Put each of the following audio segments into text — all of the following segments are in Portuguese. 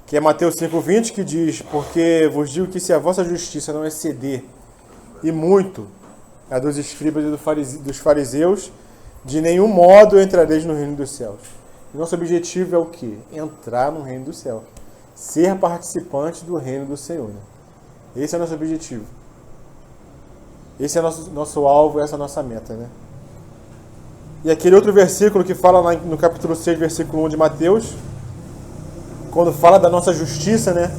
que é Mateus 5,20, que diz: porque vos digo que se a vossa justiça não exceder, e muito, a dos escribas e dos fariseus, de nenhum modo entrareis no reino dos céus. E nosso objetivo é o quê? Entrar no reino dos céus. Ser participante do reino do Senhor. Né? Esse é o nosso objetivo. Esse é nosso alvo, essa é a nossa meta. Né? E aquele outro versículo que fala lá no capítulo 6, versículo 1 de Mateus, quando fala da nossa justiça, né?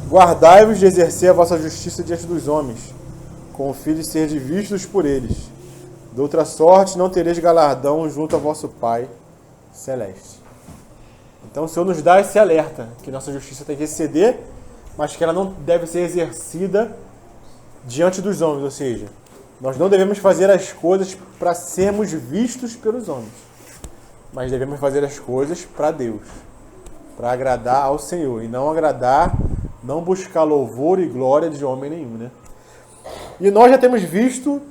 Guardai-vos de exercer a vossa justiça diante dos homens, com o fim de ser vistos por eles. De outra sorte, não tereis galardão junto a vosso Pai Celeste. Então o Senhor nos dá esse alerta, que nossa justiça tem que exceder, mas que ela não deve ser exercida diante dos homens, ou seja, nós não devemos fazer as coisas para sermos vistos pelos homens, mas devemos fazer as coisas para Deus, para agradar ao Senhor, e não buscar louvor e glória de homem nenhum, né? E nós já temos visto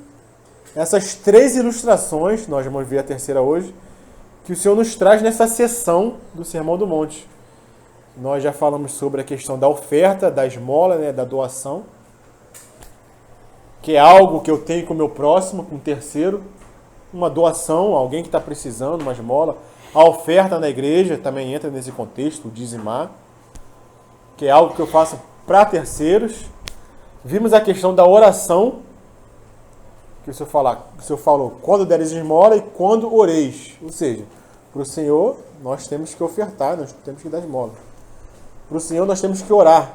essas 3 ilustrações, nós vamos ver a terceira hoje, que o Senhor nos traz nessa sessão do Sermão do Monte. Nós já falamos sobre a questão da oferta, da esmola, né, da doação, que é algo que eu tenho com o meu próximo, com o terceiro, uma doação, alguém que está precisando, uma esmola. A oferta na igreja também entra nesse contexto, o dizimar, que é algo que eu faço para terceiros. Vimos a questão da oração, que o Senhor falou, quando deres esmola e quando oreis. Ou seja, para o Senhor nós temos que ofertar, nós temos que dar esmola. Para o Senhor nós temos que orar,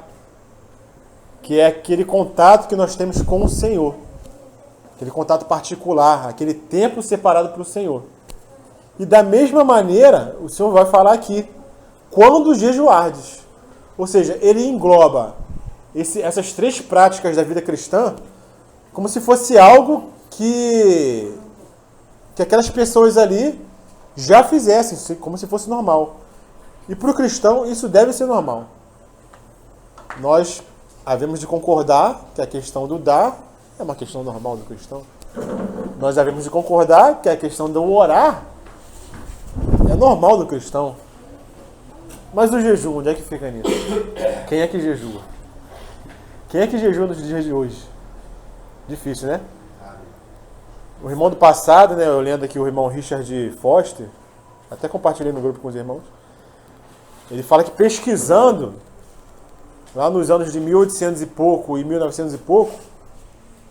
que é aquele contato que nós temos com o Senhor. Aquele contato particular, aquele tempo separado para o Senhor. E da mesma maneira, o Senhor vai falar aqui, quando jejuardes. Ou seja, ele engloba essas 3 práticas da vida cristã como se fosse algo que aquelas pessoas ali já fizessem, como se fosse normal. E para o cristão isso deve ser normal. Nós havemos de concordar que a questão do dar é uma questão normal do cristão. Nós havemos de concordar que a questão do orar é normal do cristão. Mas o jejum, onde é que fica nisso? Quem é que jejua? Quem é que jejua nos dias de hoje? Difícil, né? O irmão do passado, né? Eu lendo aqui o irmão Richard Foster, até compartilhei no grupo com os irmãos. Ele fala que pesquisando, lá nos anos de 1800 e pouco e 1900 e pouco,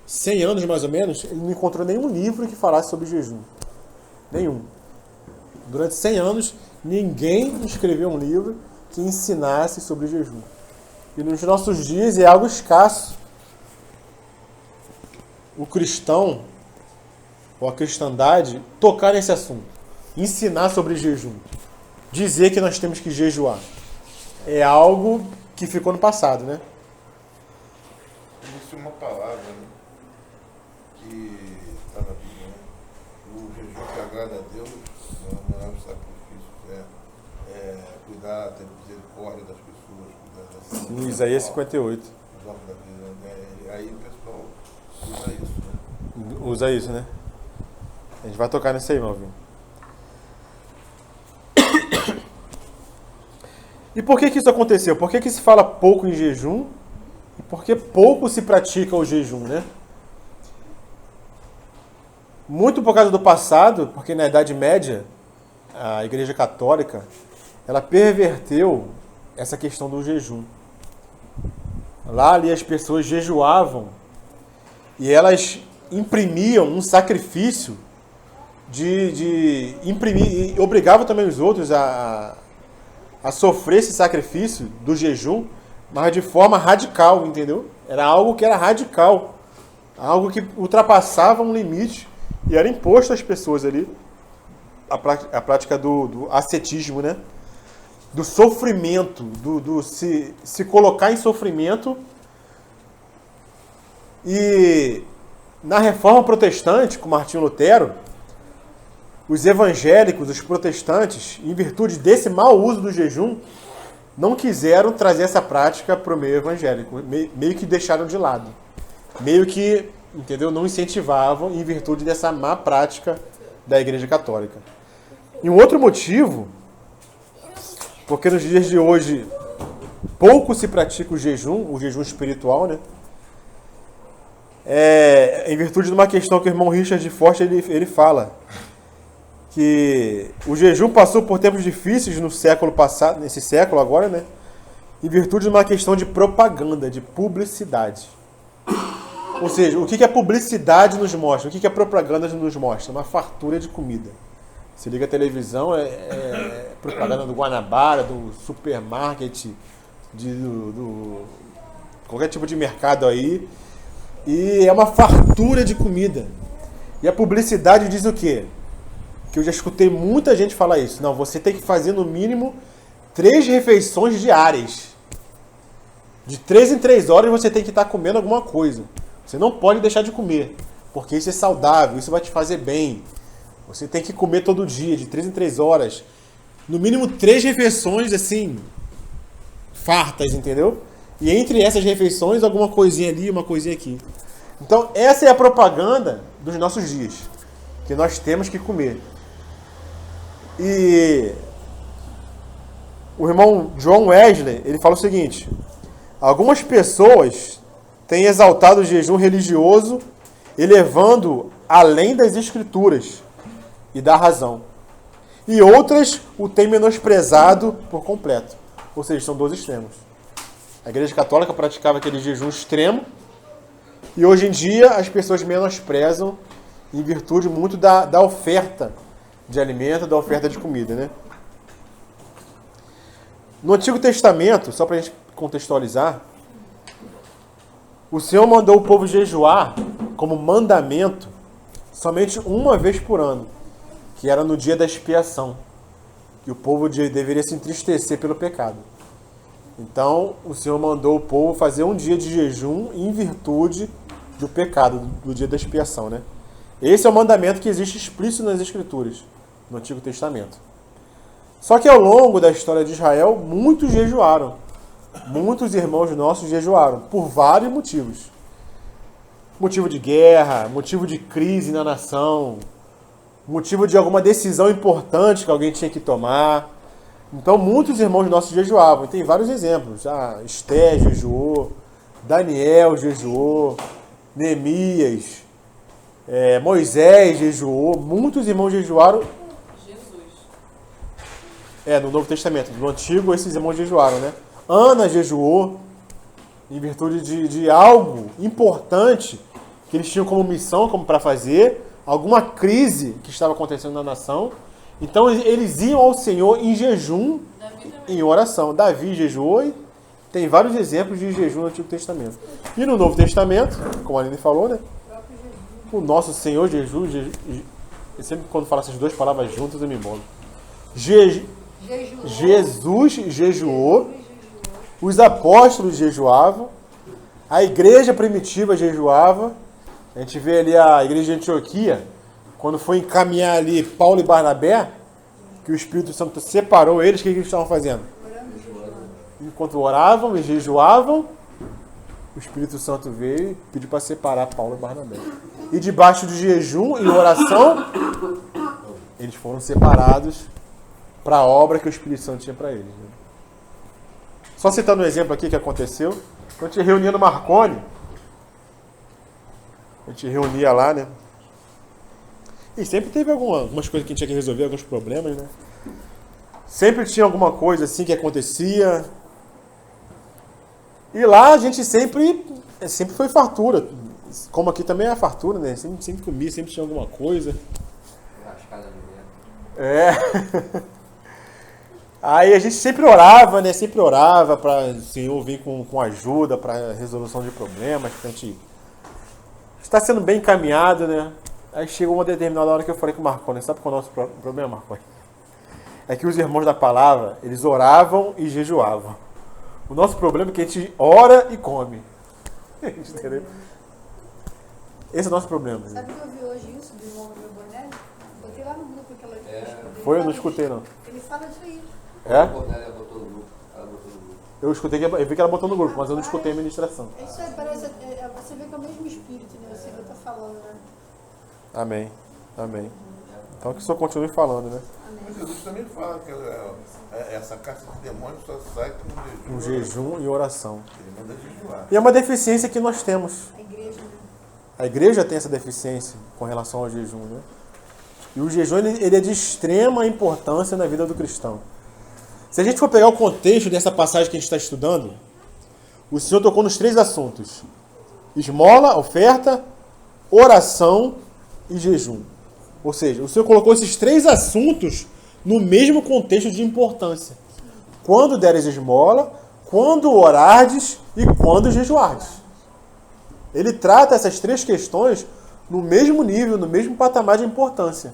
100 anos mais ou menos, ele não encontrou nenhum livro que falasse sobre jejum. Nenhum. Durante 100 anos, ninguém escreveu um livro que ensinasse sobre jejum. E nos nossos dias é algo escasso o cristão ou a cristandade tocar nesse assunto, ensinar sobre jejum, dizer que nós temos que jejuar. É algo que ficou no passado, né? Existe uma palavra, né, que está na Bíblia, né? O jejum que agrada a Deus não é um sacrifício, é cuidar, ter misericórdia das pessoas, cuidar das Isaías 58. Aí o pessoal usa isso, né? Usa isso, né? A gente vai tocar nisso aí, meu amigo. E por que isso aconteceu? Por que se fala pouco em jejum? E por que pouco se pratica o jejum, né? Muito por causa do passado, porque na Idade Média, a Igreja Católica, ela perverteu essa questão do jejum. Lá ali as pessoas jejuavam e elas imprimiam um sacrifício de imprimir, e obrigavam também os outros a sofrer esse sacrifício do jejum, mas de forma radical, entendeu? Era algo que era radical, algo que ultrapassava um limite e era imposto às pessoas ali, a prática do ascetismo, né? Do sofrimento, do se colocar em sofrimento. E na Reforma Protestante, com Martinho Lutero, os evangélicos, os protestantes, em virtude desse mau uso do jejum, não quiseram trazer essa prática para o meio evangélico. Meio que deixaram de lado. Meio que, entendeu? Não incentivavam em virtude dessa má prática da Igreja Católica. E um outro motivo, porque nos dias de hoje pouco se pratica o jejum espiritual, né? Em virtude de uma questão que o irmão Richard Forte ele fala, que o jejum passou por tempos difíceis no século passado, nesse século agora, né? Em virtude de uma questão de propaganda, de publicidade. Ou seja, o que a publicidade nos mostra? O que a propaganda nos mostra? Uma fartura de comida. Você liga a televisão, é propaganda do Guanabara, do supermarket, qualquer tipo de mercado aí. E é uma fartura de comida. E a publicidade diz o quê? Que eu já escutei muita gente falar isso. Não, você tem que fazer no mínimo 3 refeições diárias. De 3 em 3 horas você tem que estar comendo alguma coisa. Você não pode deixar de comer, porque isso é saudável, isso vai te fazer bem. Você tem que comer todo dia, de 3 em 3 horas. No mínimo 3 refeições, assim, fartas, entendeu? E entre essas refeições, alguma coisinha ali, uma coisinha aqui. Então, essa é a propaganda dos nossos dias, que nós temos que comer. E o irmão John Wesley, ele fala o seguinte: algumas pessoas têm exaltado o jejum religioso, elevando além das escrituras e da razão. E outras o têm menosprezado por completo. Ou seja, são 2 extremos. A Igreja Católica praticava aquele jejum extremo, e hoje em dia as pessoas menosprezam em virtude muito da oferta de alimento, da oferta de comida, né? No Antigo Testamento, só para a gente contextualizar, o Senhor mandou o povo jejuar como mandamento somente uma vez por ano, que era no dia da expiação, que o povo deveria se entristecer pelo pecado. Então, o Senhor mandou o povo fazer um dia de jejum em virtude do pecado, do dia da expiação, né? Esse é o mandamento que existe explícito nas Escrituras, no Antigo Testamento. Só que ao longo da história de Israel, muitos jejuaram. Muitos irmãos nossos jejuaram, por vários motivos. Motivo de guerra, motivo de crise na nação, motivo de alguma decisão importante que alguém tinha que tomar. Então, muitos irmãos nossos jejuavam. E tem vários exemplos. Esté jejuou, Daniel jejuou, Neemias, Moisés jejuou. Muitos irmãos jejuaram. No Novo Testamento. No Antigo, esses irmãos jejuaram, né? Ana jejuou em virtude de algo importante que eles tinham como missão, como para fazer, alguma crise que estava acontecendo na nação. Então eles iam ao Senhor em jejum, em oração. Davi jejuou e tem vários exemplos de jejum no Antigo Testamento. E no Novo Testamento, como a Aline falou, né? O nosso Senhor Jesus, sempre quando falo essas 2 palavras juntas eu me embolo. Jesus jejuou, os apóstolos jejuavam, a igreja primitiva jejuava. A gente vê ali a igreja de Antioquia, quando foi encaminhar ali Paulo e Barnabé, que o Espírito Santo separou eles, o que eles estavam fazendo? Enquanto oravam e jejuavam, o Espírito Santo veio e pediu para separar Paulo e Barnabé. E debaixo de jejum e oração, eles foram separados para a obra que o Espírito Santo tinha para eles. Né? Só citando um exemplo aqui que aconteceu, quando a gente reunia no Marconi, a gente reunia lá, né? E sempre teve algumas coisas que a gente tinha que resolver, alguns problemas, né? Sempre tinha alguma coisa assim que acontecia. E lá a gente sempre foi fartura. Como aqui também é fartura, né? Sempre comia, sempre tinha alguma coisa. Aí a gente sempre orava, né? Sempre orava para o Senhor vir com ajuda para resolução de problemas, para a gente estar sendo bem encaminhado, né? Aí chegou uma determinada hora que eu falei com o Marconi, sabe qual é o nosso problema, Marconi? É que os irmãos da palavra, eles oravam e jejuavam. O nosso problema é que a gente ora e come. Entendeu? Esse é o nosso problema. Sabe que eu vi hoje isso do irmão do meu boné? Botei lá no grupo aquela Foi? Eu não escutei, não. Ele fala isso aí. É? Eu escutei, eu vi que ela botou no grupo, mas eu não escutei a ministração. Isso aí parece, você vê que é o mesmo espírito, né? Você que tá falando, né? Amém. Amém. Então que o Senhor continue falando, né? Mas Jesus também fala que essa caça de demônios só sai com Um jejum e oração. Ele manda jejuar. E é uma deficiência que nós temos. A igreja, né? A igreja tem essa deficiência com relação ao jejum, né? E o jejum ele é de extrema importância na vida do cristão. Se a gente for pegar o contexto dessa passagem que a gente está estudando, o Senhor tocou nos 3 assuntos: esmola, oferta, oração e jejum. Ou seja, o Senhor colocou esses 3 assuntos no mesmo contexto de importância. Quando deres esmola, quando orardes e quando jejuardes. Ele trata essas 3 questões no mesmo nível, no mesmo patamar de importância.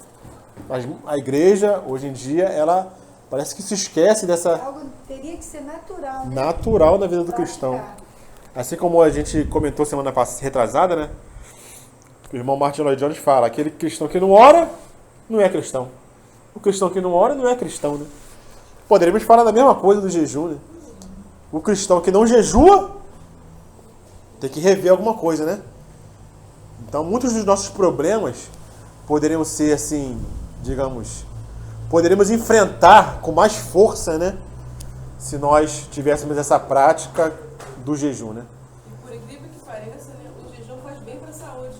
Mas a igreja, hoje em dia, ela parece que se esquece dessa Algo teria que ser natural, né? natural na vida do cristão. Praticar. Assim como a gente comentou semana passada, retrasada, né? O irmão Martin Lloyd Jones fala, aquele cristão que não ora, não é cristão. O cristão que não ora, não é cristão, né? Poderíamos falar da mesma coisa do jejum, né? O cristão que não jejua, tem que rever alguma coisa, né? Então, muitos dos nossos problemas poderiam ser, assim, digamos, poderíamos enfrentar com mais força, né? Se nós tivéssemos essa prática do jejum, né? E por incrível que pareça, né, o jejum faz bem para a saúde.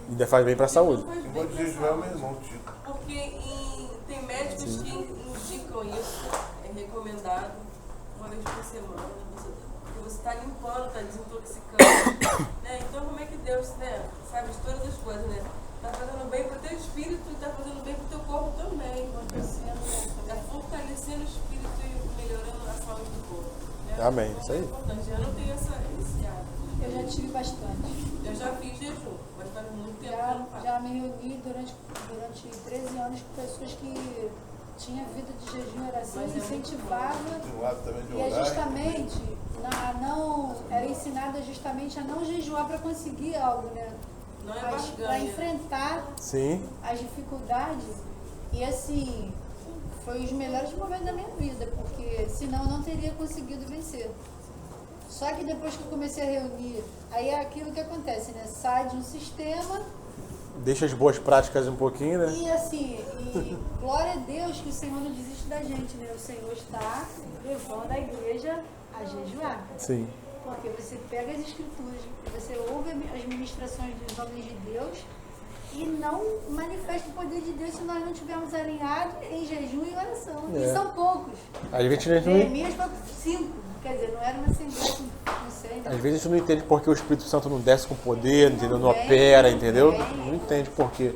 Ainda faz bem para a saúde. Faz Quem bem pode pra jejuar é o saúde. meu irmão Tito. Porque tem médicos que indicam isso, é recomendado uma vez por semana. Você está limpando, está desintoxicando. Né? Então, como é que Deus, né, sabe de todas as coisas, né? Está fazendo bem para o teu espírito e está fazendo bem para o teu corpo também. Está fortalecendo o espírito e melhorando a saúde do corpo. Né? Amém, Então, isso aí. É importante. Eu não tenho esse hábito. Eu já tive bastante. Eu já fiz jejum, mas faz muito tempo que eu não faço. Já me reuni durante 13 anos com pessoas que tinham vida de jejum e oração Mas e é muito incentivava. De um lado também de E é orar. justamente, era ensinada justamente a não jejuar para conseguir algo, né? Não é Para barganha. enfrentar Sim. as dificuldades. E assim, foi os melhores momentos da minha vida, porque senão eu não teria conseguido vencer. Só que depois que eu comecei a reunir, aí é aquilo que acontece, né? Sai de um sistema Deixa as boas práticas um pouquinho, né? e assim, glória a Deus que o Senhor não desiste da gente, né? O Senhor está levando a igreja a jejuar. Sim. Porque você pega as escrituras, você ouve as ministrações dos homens de Deus e não manifesta o poder de Deus se nós não estivermos alinhados em jejum e oração. É. E são poucos. Às vezes a gente não, Neemias foi 5, quer dizer, não era uma assembleia com não sei, né? às vezes a gente não entende porque o Espírito Santo não desce com poder, entendeu? Não vem, opera, não entendeu? vem. Não entende por quê.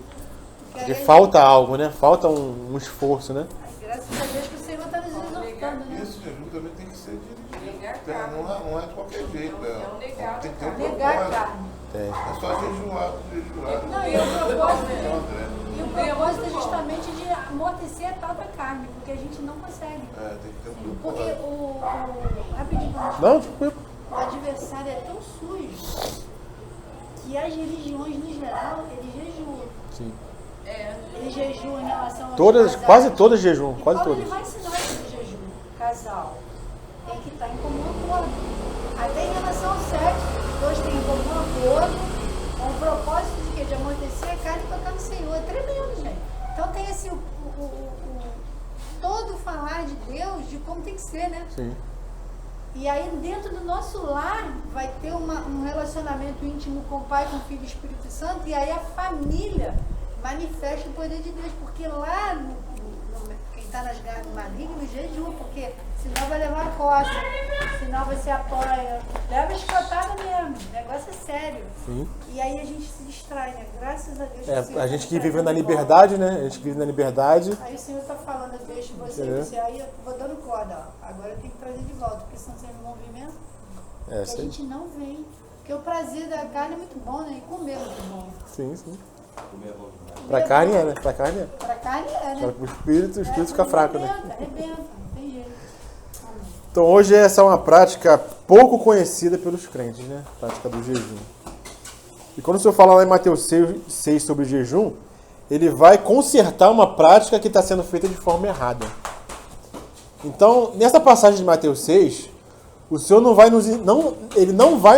Porque aí, falta algo, né? Falta um esforço, né? graças a Deus que o Senhor está nos exortando, né? Esse jejum também tem que ser dirigido. Negar a Tem, carne. não é de qualquer jeito. É um negar tem que ter a um carne. Negar a propósito. carne. Tem. Não é só jejuar por jejuar. Não, e o propósito, Então, André, e o propósito é justamente de amortecer a tal da carne, porque a gente não consegue. tem que ter um Porque propósito. rapidinho, Não, tranquilo. o adversário é tão sujo que as religiões, no geral, eles jejuam. Sim. Eles jejuam em relação aos Todas, casais. quase todas jejum, E quase Paulo, todas. ele vai ensinar sobre jejum. Casal tem que estar em comum acordo. Até em relação ao sexo, os dois têm em comum acordo, com o propósito de quê? De amortecer a carne e tocar no Senhor. É tremendo, gente. Então tem esse todo o falar de Deus, de como tem que ser, né? Sim. E aí dentro do nosso lar vai ter um relacionamento íntimo com o Pai, com o Filho e o Espírito Santo, e aí a família manifesta o poder de Deus, porque lá quem está nas garras malignas jejua, porque senão vai levar a costa, senão você apoia, leva escotada mesmo, o negócio é sério. Sim. E aí a gente se distrai, né? Graças a Deus. É, o Senhor a tá gente que nos vive na trazendo de volta. liberdade, né? A gente que vive na liberdade. Aí o Senhor está falando, eu deixo você, É. você, aí eu vou dando corda, ó. Agora eu tenho que trazer de volta, porque senão você não movimento. É, E a isso aí. gente não vem. Porque o prazer da carne é muito bom, né? E comer é muito bom. Sim, sim. Pra carne é, né? Pra carne é. Pra carne é, Só né? que o espírito fica fraco, né? Arrebenta, não tem jeito. Amém. Então hoje essa é uma prática pouco conhecida pelos crentes, né? A prática do jejum. E quando o Senhor fala lá em Mateus 6 sobre jejum, ele vai consertar uma prática que está sendo feita de forma errada. Então, nessa passagem de Mateus 6, o Senhor não vai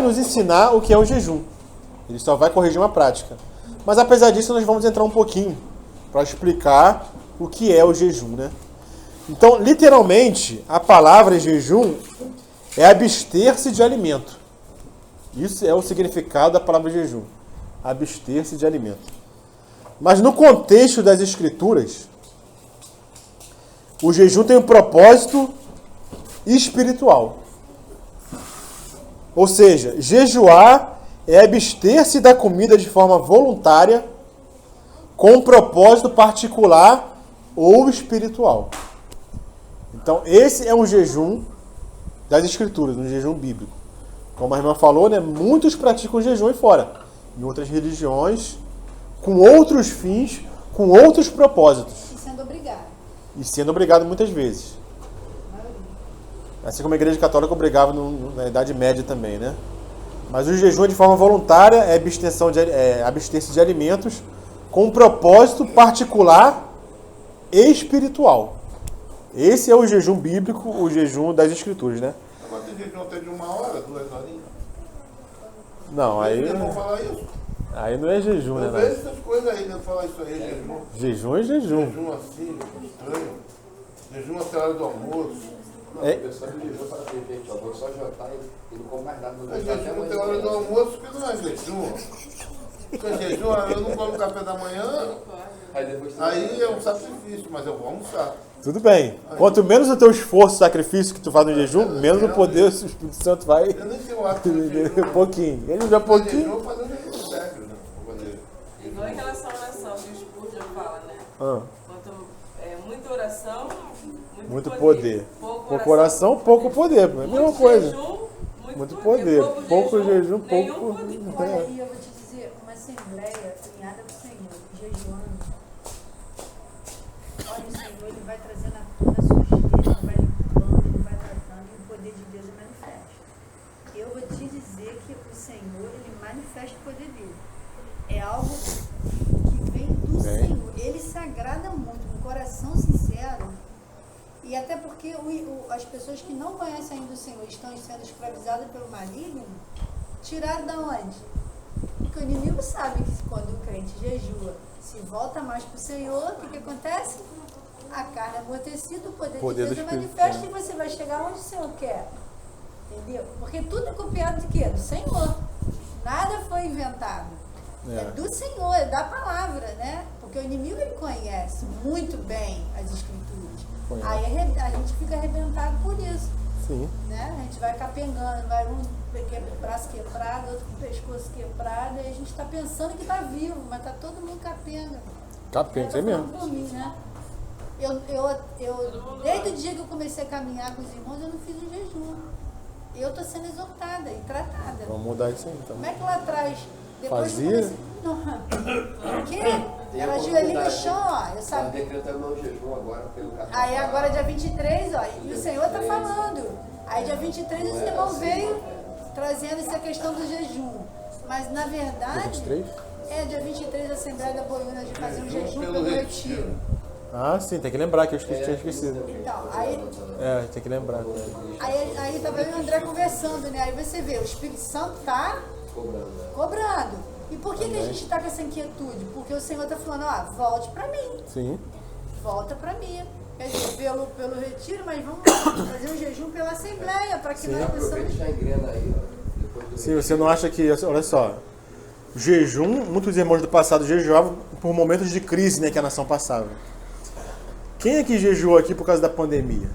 nos ensinar o que é o jejum. Ele só vai corrigir uma prática. Mas apesar disso, nós vamos entrar um pouquinho para explicar o que é o jejum, né? Então, literalmente, a palavra jejum é abster-se de alimento. Isso é o significado da palavra jejum. Abster-se de alimento. Mas no contexto das Escrituras, o jejum tem um propósito espiritual. Ou seja, jejuar é abster-se da comida de forma voluntária com um propósito particular ou espiritual. Então, esse é um jejum das Escrituras, um jejum bíblico. Como a irmã falou, né, muitos praticam jejum aí fora, em outras religiões, com outros fins, com outros propósitos. E sendo obrigado. E sendo obrigado muitas vezes. Assim como a Igreja Católica obrigava na Idade Média também, né? Mas o jejum de forma voluntária é abster-se de alimentos com um propósito particular e espiritual. Esse é o jejum bíblico, o jejum das Escrituras, né? Agora tem jejum até de 1 hora, 2 horinhas. Não, aí Eles vão falar isso. não é jejum, Eu né? vejo essas coisas aí, né? Falar isso aí, jejum. Jejum é jejum. Jejum assim, estranho. Jejum até a hora do almoço. É. A pessoa de jejum para ter gente, ó, vou só jantar e não como mais nada. Mas jejum até a hora do almoço, que não é jejum. Porque jejum, eu não como café da manhã, aí é um sacrifício, mas eu vou almoçar. Tudo bem. Quanto menos o teu esforço, sacrifício que tu faz no jejum, menos o poder do Espírito Santo vai... Eu nem sei o ato de jejum. Um pouquinho. Ele já pouquinho... Jejum, eu vou fazer um jejum sério, né? Vou fazer. Igual em relação à oração, que o Spurgeon fala, né? Ah, Muita oração, muito poder. Pouco Oração, pouco poder. É a mesma muito coisa. jejum, Muito poder. Pouco jejum, nenhum pouco... poder. Olha aí, eu vou te dizer, uma assembleia alinhada com o Senhor, jejuando. Olha, o Senhor, ele vai trazendo à tona a sujeira, vai limpando, ele vai tratando, e o poder de Deus é manifesto. Eu vou te dizer que o Senhor, ele manifesta o poder dele. É algo que vem do Senhor. Ele se agrada muito, um coração sincero. E até porque as pessoas que não conhecem ainda o Senhor estão sendo escravizadas pelo maligno, tiraram da onde? Porque o inimigo sabe que quando o crente jejua, se volta mais para o Senhor, o que acontece? A carne é amortecida, o poder de Deus é manifesto e você vai chegar onde o Senhor quer. Entendeu? Porque tudo é copiado de quê? Do Senhor. Nada foi inventado. É do Senhor, é da palavra, né? Porque o inimigo, ele conhece muito bem as Escrituras. Aí a gente fica arrebentado por isso. Sim. Né? A gente vai capengando, vai um braço quebrado, outro com o pescoço quebrado, e a gente está pensando que está vivo, mas está todo mundo capenga. Capenga, é mesmo. Por mim, né? Desde o dia que eu comecei a caminhar com os irmãos, eu não fiz um jejum. Eu estou sendo exortada e tratada. Vamos mudar isso aí, então. Como é que lá atrás... Depois Fazia? O quê? Ela ajoelha no chão, ó. Eu sabia. Decretando o jejum agora pelo cartão. Aí agora dia 23, ó, e o Senhor está falando. Aí dia 23 o irmão veio trazendo essa questão do jejum. Mas na verdade, dia 23 a Assembleia da Boiúna de fazer um jejum pelo retiro. Ah, sim, tem que lembrar que eu tinha esquecido. Então, aí Tem que lembrar. Aí tava eu e o André conversando, né? Aí você vê, o Espírito Santo tá cobrando. E por que a gente está com essa inquietude? Porque o Senhor está falando, volte para mim. Sim. Volta para mim. Quer dizer, pelo retiro, mas vamos fazer um jejum pela Assembleia, para que nós possamos... Sim, você não acha que... Olha só. O jejum, muitos irmãos do passado jejuavam por momentos de crise, né, que a nação passava. Quem é que jejuou aqui por causa da pandemia?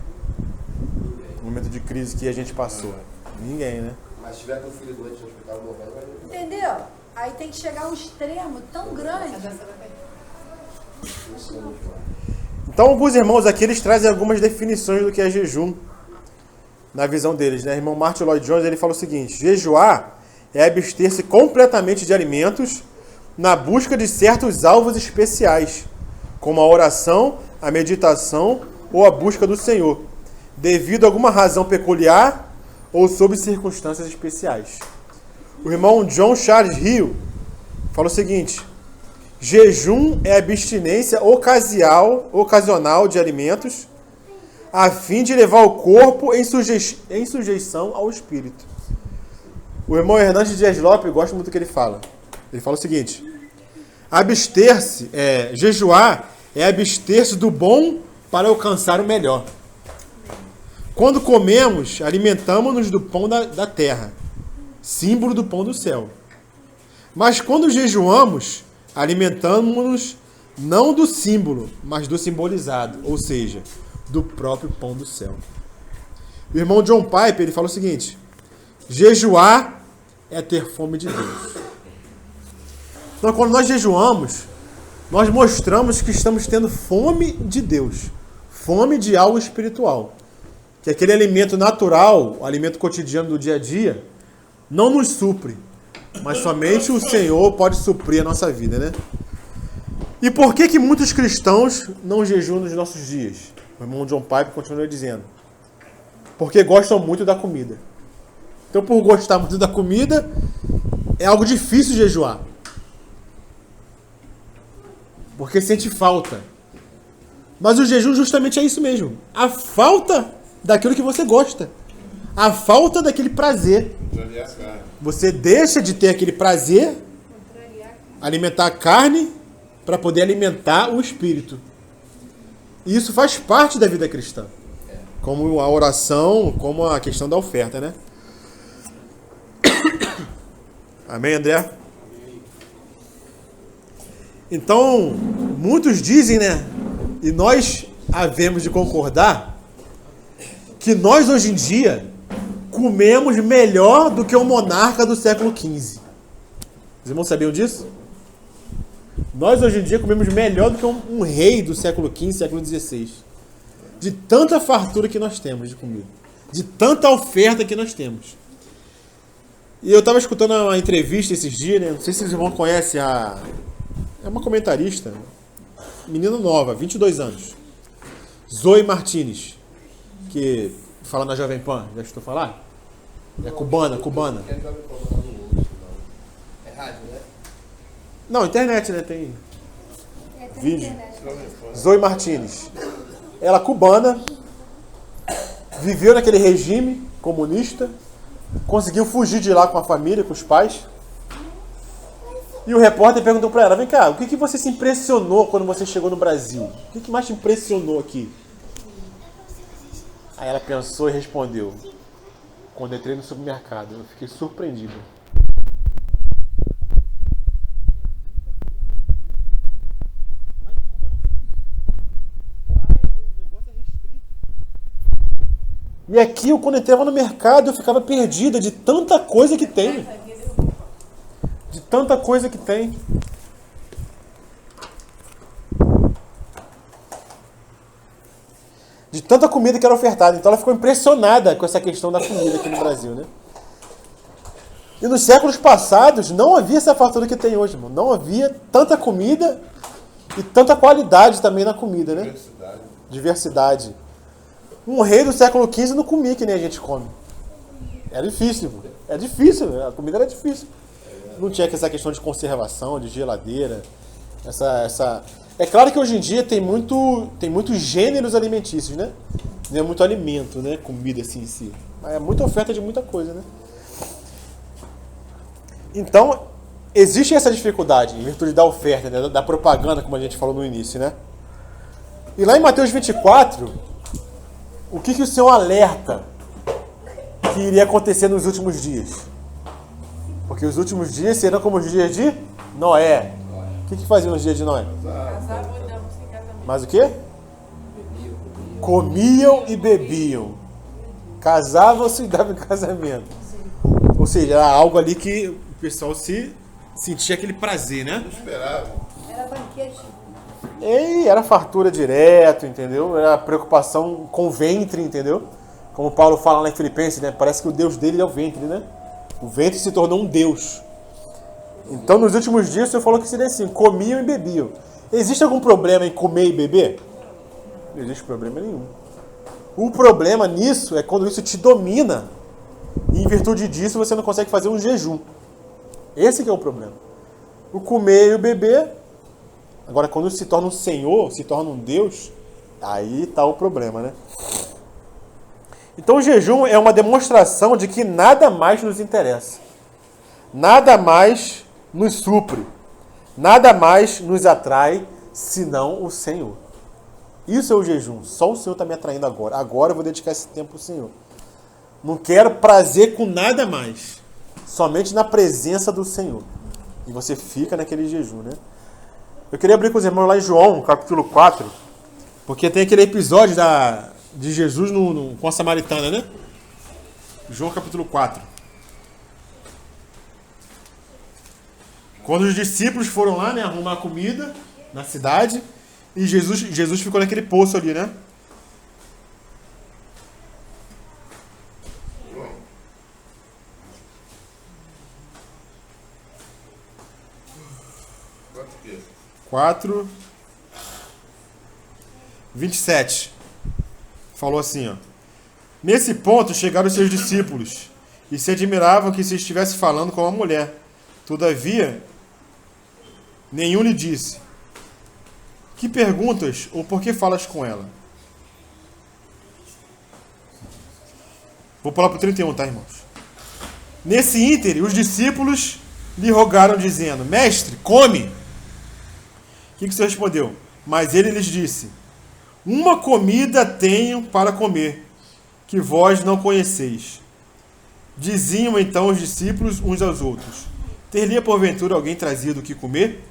No momento de crise que a gente passou? Ninguém, né? Mas se tiver com o filho doente no hospital morrendo, vai... Entendeu? Aí tem que chegar a um extremo tão grande. Então, alguns irmãos aqui, eles trazem algumas definições do que é jejum, na visão deles, né? O irmão Martin Lloyd Jones, ele fala o seguinte: jejuar é abster-se completamente de alimentos na busca de certos alvos especiais, como a oração, a meditação ou a busca do Senhor, devido a alguma razão peculiar ou sob circunstâncias especiais. O irmão John Charles Hill fala o seguinte: jejum é abstinência ocasional de alimentos a fim de levar o corpo em sujeição ao espírito. O irmão Hernandes Dias Lopes, eu gosto muito do que ele fala. Ele fala o seguinte: Jejuar é abster-se do bom para alcançar o melhor. Quando comemos, alimentamos-nos do pão da terra, símbolo do pão do céu. Mas quando jejuamos, alimentamos-nos não do símbolo, mas do simbolizado, ou seja, do próprio pão do céu. O irmão John Piper, ele fala o seguinte: jejuar é ter fome de Deus. Então, quando nós jejuamos, nós mostramos que estamos tendo fome de Deus, fome de algo espiritual. Que aquele alimento natural, o alimento cotidiano do dia a dia, não nos supre, mas somente o Senhor pode suprir a nossa vida, né? E por que muitos cristãos não jejuam nos nossos dias? O irmão John Piper continua dizendo: porque gostam muito da comida. Então, por gostar muito da comida, é algo difícil jejuar. Porque sente falta. Mas o jejum justamente é isso mesmo. A falta daquilo que você gosta. A falta daquele prazer. Você deixa de ter aquele prazer, alimentar a carne, para poder alimentar o espírito. E isso faz parte da vida cristã. Como a oração, como a questão da oferta, né? Amém, André? Então, muitos dizem, né? E nós havemos de concordar que nós hoje em dia comemos melhor do que o monarca do século XV. Os irmãos sabiam disso? Nós hoje em dia comemos melhor do que um rei do século XV, século XVI. De tanta fartura que nós temos de comida. De tanta oferta que nós temos. E eu estava escutando uma entrevista esses dias, né? Não sei se vocês irmãos conhecem é uma comentarista, menina nova, 22 anos. Zoe Martinez, que fala na Jovem Pan, já escutou falar? É cubana. É rádio, né? Não, internet, né? Tem vídeo. Zoe Martinez. Ela cubana, viveu naquele regime comunista, conseguiu fugir de lá com a família, com os pais. E o repórter perguntou para ela: vem cá, o que você se impressionou quando você chegou no Brasil? O que mais te impressionou aqui? Aí ela pensou e respondeu: quando entrei no supermercado, eu fiquei surpreendido. E aqui, quando eu entrava no mercado, eu ficava perdida de tanta coisa que tem. De tanta coisa que tem. De tanta comida que era ofertada. Então ela ficou impressionada com essa questão da comida aqui no Brasil, né? E nos séculos passados não havia essa fartura que tem hoje, irmão. Não havia tanta comida e tanta qualidade também na comida, né? Diversidade. Um rei do século XV não comia que nem a gente come. Era difícil, irmão. É difícil, a comida era difícil. Não tinha essa questão de conservação, de geladeira. É claro que hoje em dia tem muitos gêneros alimentícios, né? Não é muito alimento, né? Comida assim em si. Mas é muita oferta de muita coisa, né? Então, existe essa dificuldade em virtude da oferta, né? Da propaganda, como a gente falou no início, né? E lá em Mateus 24, o que o Senhor alerta que iria acontecer nos últimos dias? Porque os últimos dias serão como os dias de Noé. O que faziam nos dias de Noé? Mas o quê? Comiam e bebiam. Casavam-se e davam em casamento. Ou seja, era algo ali que o pessoal sentia aquele prazer, né? Esperava. Era banquete. E era fartura direto, entendeu? Era preocupação com o ventre, entendeu? Como Paulo fala lá em Filipenses, né? Parece que o Deus dele é o ventre, né? O ventre se tornou um Deus. Então, nos últimos dias, o Senhor falou que seria assim: comiam e bebiam. Existe algum problema em comer e beber? Não existe problema nenhum. O problema nisso é quando isso te domina e, em virtude disso, você não consegue fazer um jejum. Esse que é o problema. O comer e o beber. Agora, quando se torna um Senhor, se torna um Deus, aí está o problema, né? Então, o jejum é uma demonstração de que nada mais nos interessa. Nada mais nos supre. Nada mais nos atrai senão o Senhor. Isso é o jejum. Só o Senhor está me atraindo agora. Agora eu vou dedicar esse tempo ao Senhor. Não quero prazer com nada mais. Somente na presença do Senhor. E você fica naquele jejum, né? Eu queria abrir com os irmãos lá em João, capítulo 4. Porque tem aquele episódio de Jesus com a samaritana, né? João capítulo 4. Quando os discípulos foram lá, né, arrumar comida na cidade, e Jesus ficou naquele poço ali, né? Quatro, 27. Falou assim, ó. Nesse ponto chegaram os seus discípulos e se admiravam que se estivesse falando com uma mulher. Todavia, nenhum lhe disse: que perguntas ou por que falas com ela? Vou pular para o 31, tá, irmãos? Nesse íntere, os discípulos lhe rogaram, dizendo: Mestre, come! O que o Senhor respondeu? Mas ele lhes disse: uma comida tenho para comer, que vós não conheceis. Diziam então os discípulos uns aos outros: ter-lhe porventura alguém trazido o que comer?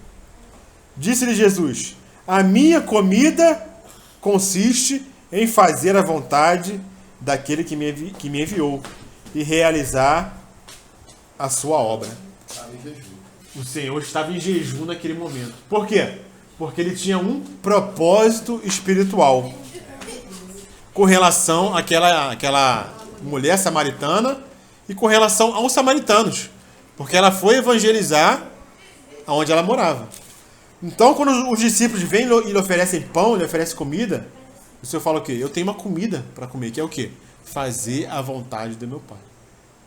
Disse-lhe Jesus: a minha comida consiste em fazer a vontade daquele que me enviou e realizar a sua obra. O Senhor estava em jejum naquele momento. Por quê? Porque ele tinha um propósito espiritual com relação àquela mulher samaritana e com relação aos samaritanos. Porque ela foi evangelizar aonde ela morava. Então, quando os discípulos vêm e lhe oferecem pão, lhe oferecem comida, o Senhor fala o quê? Eu tenho uma comida para comer, que é o quê? Fazer a vontade do meu Pai.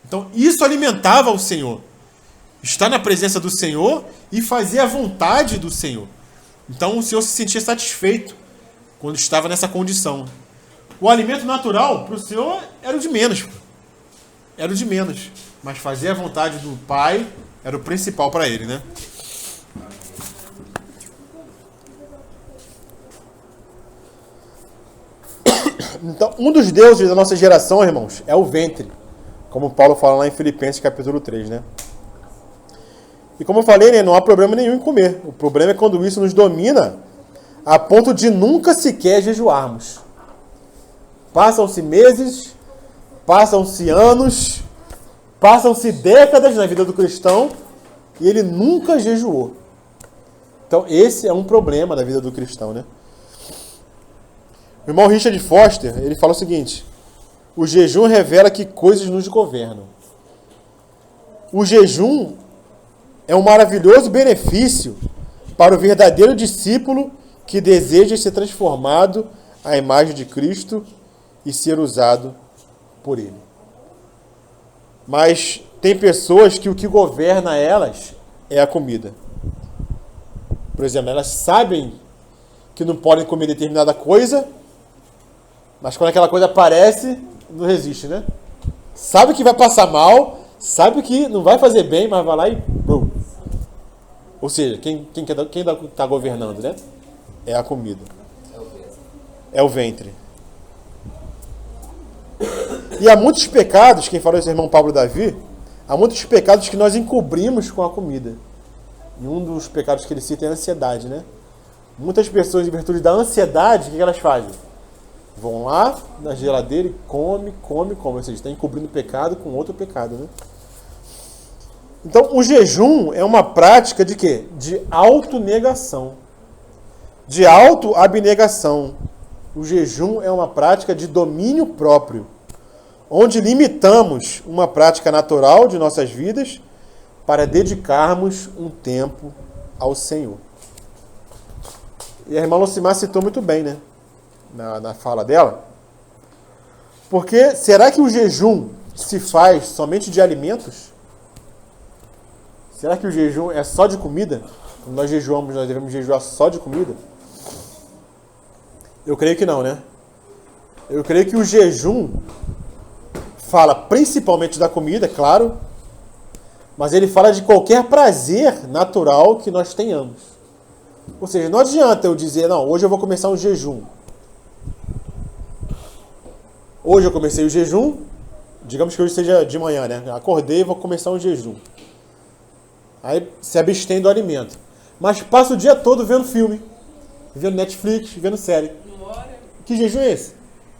Então, isso alimentava o Senhor. Estar na presença do Senhor e fazer a vontade do Senhor. Então, o Senhor se sentia satisfeito quando estava nessa condição. O alimento natural, para o Senhor, era o de menos. Era o de menos. Mas fazer a vontade do Pai era o principal para ele, né? Então, um dos deuses da nossa geração, irmãos, é o ventre. Como Paulo fala lá em Filipenses capítulo 3, né? E como eu falei, né, não há problema nenhum em comer. O problema é quando isso nos domina a ponto de nunca sequer jejuarmos. Passam-se meses, passam-se anos, passam-se décadas na vida do cristão e ele nunca jejuou. Então esse é um problema da vida do cristão, né? O irmão Richard Foster, ele fala o seguinte: o jejum revela que coisas nos governam. O jejum é um maravilhoso benefício para o verdadeiro discípulo que deseja ser transformado à imagem de Cristo e ser usado por Ele. Mas tem pessoas que o que governa elas é a comida. Por exemplo, elas sabem que não podem comer determinada coisa, mas quando aquela coisa aparece, não resiste, né? Sabe que vai passar mal, sabe que não vai fazer bem, mas vai lá e... Ou seja, quem está governando, né? É a comida. É o ventre. E há muitos pecados, quem falou isso é o irmão Pablo Davi, há muitos pecados que nós encobrimos com a comida. E um dos pecados que ele cita é a ansiedade, né? Muitas pessoas, em virtude da ansiedade, o que elas fazem? Vão lá na geladeira e come. Ou seja, está encobrindo o pecado com outro pecado, né? Então, o jejum é uma prática de quê? De autonegação. De autoabnegação. O jejum é uma prática de domínio próprio, onde limitamos uma prática natural de nossas vidas para dedicarmos um tempo ao Senhor. E a irmã Lucimar citou muito bem, né? Na fala dela. Porque será que o jejum se faz somente de alimentos? Será que o jejum é só de comida? Quando nós jejuamos, nós devemos jejuar só de comida? Eu creio que não, né? Eu creio que o jejum fala principalmente da comida, claro, Mas ele fala de qualquer prazer natural que nós tenhamos. Ou seja, não adianta eu dizer, não, hoje eu vou começar um jejum. Hoje eu comecei o jejum, digamos que hoje seja de manhã, né? Acordei e vou começar um jejum. Aí se abstém do alimento. Mas passa o dia todo vendo filme, vendo Netflix, vendo série. Não ora. Que jejum é esse?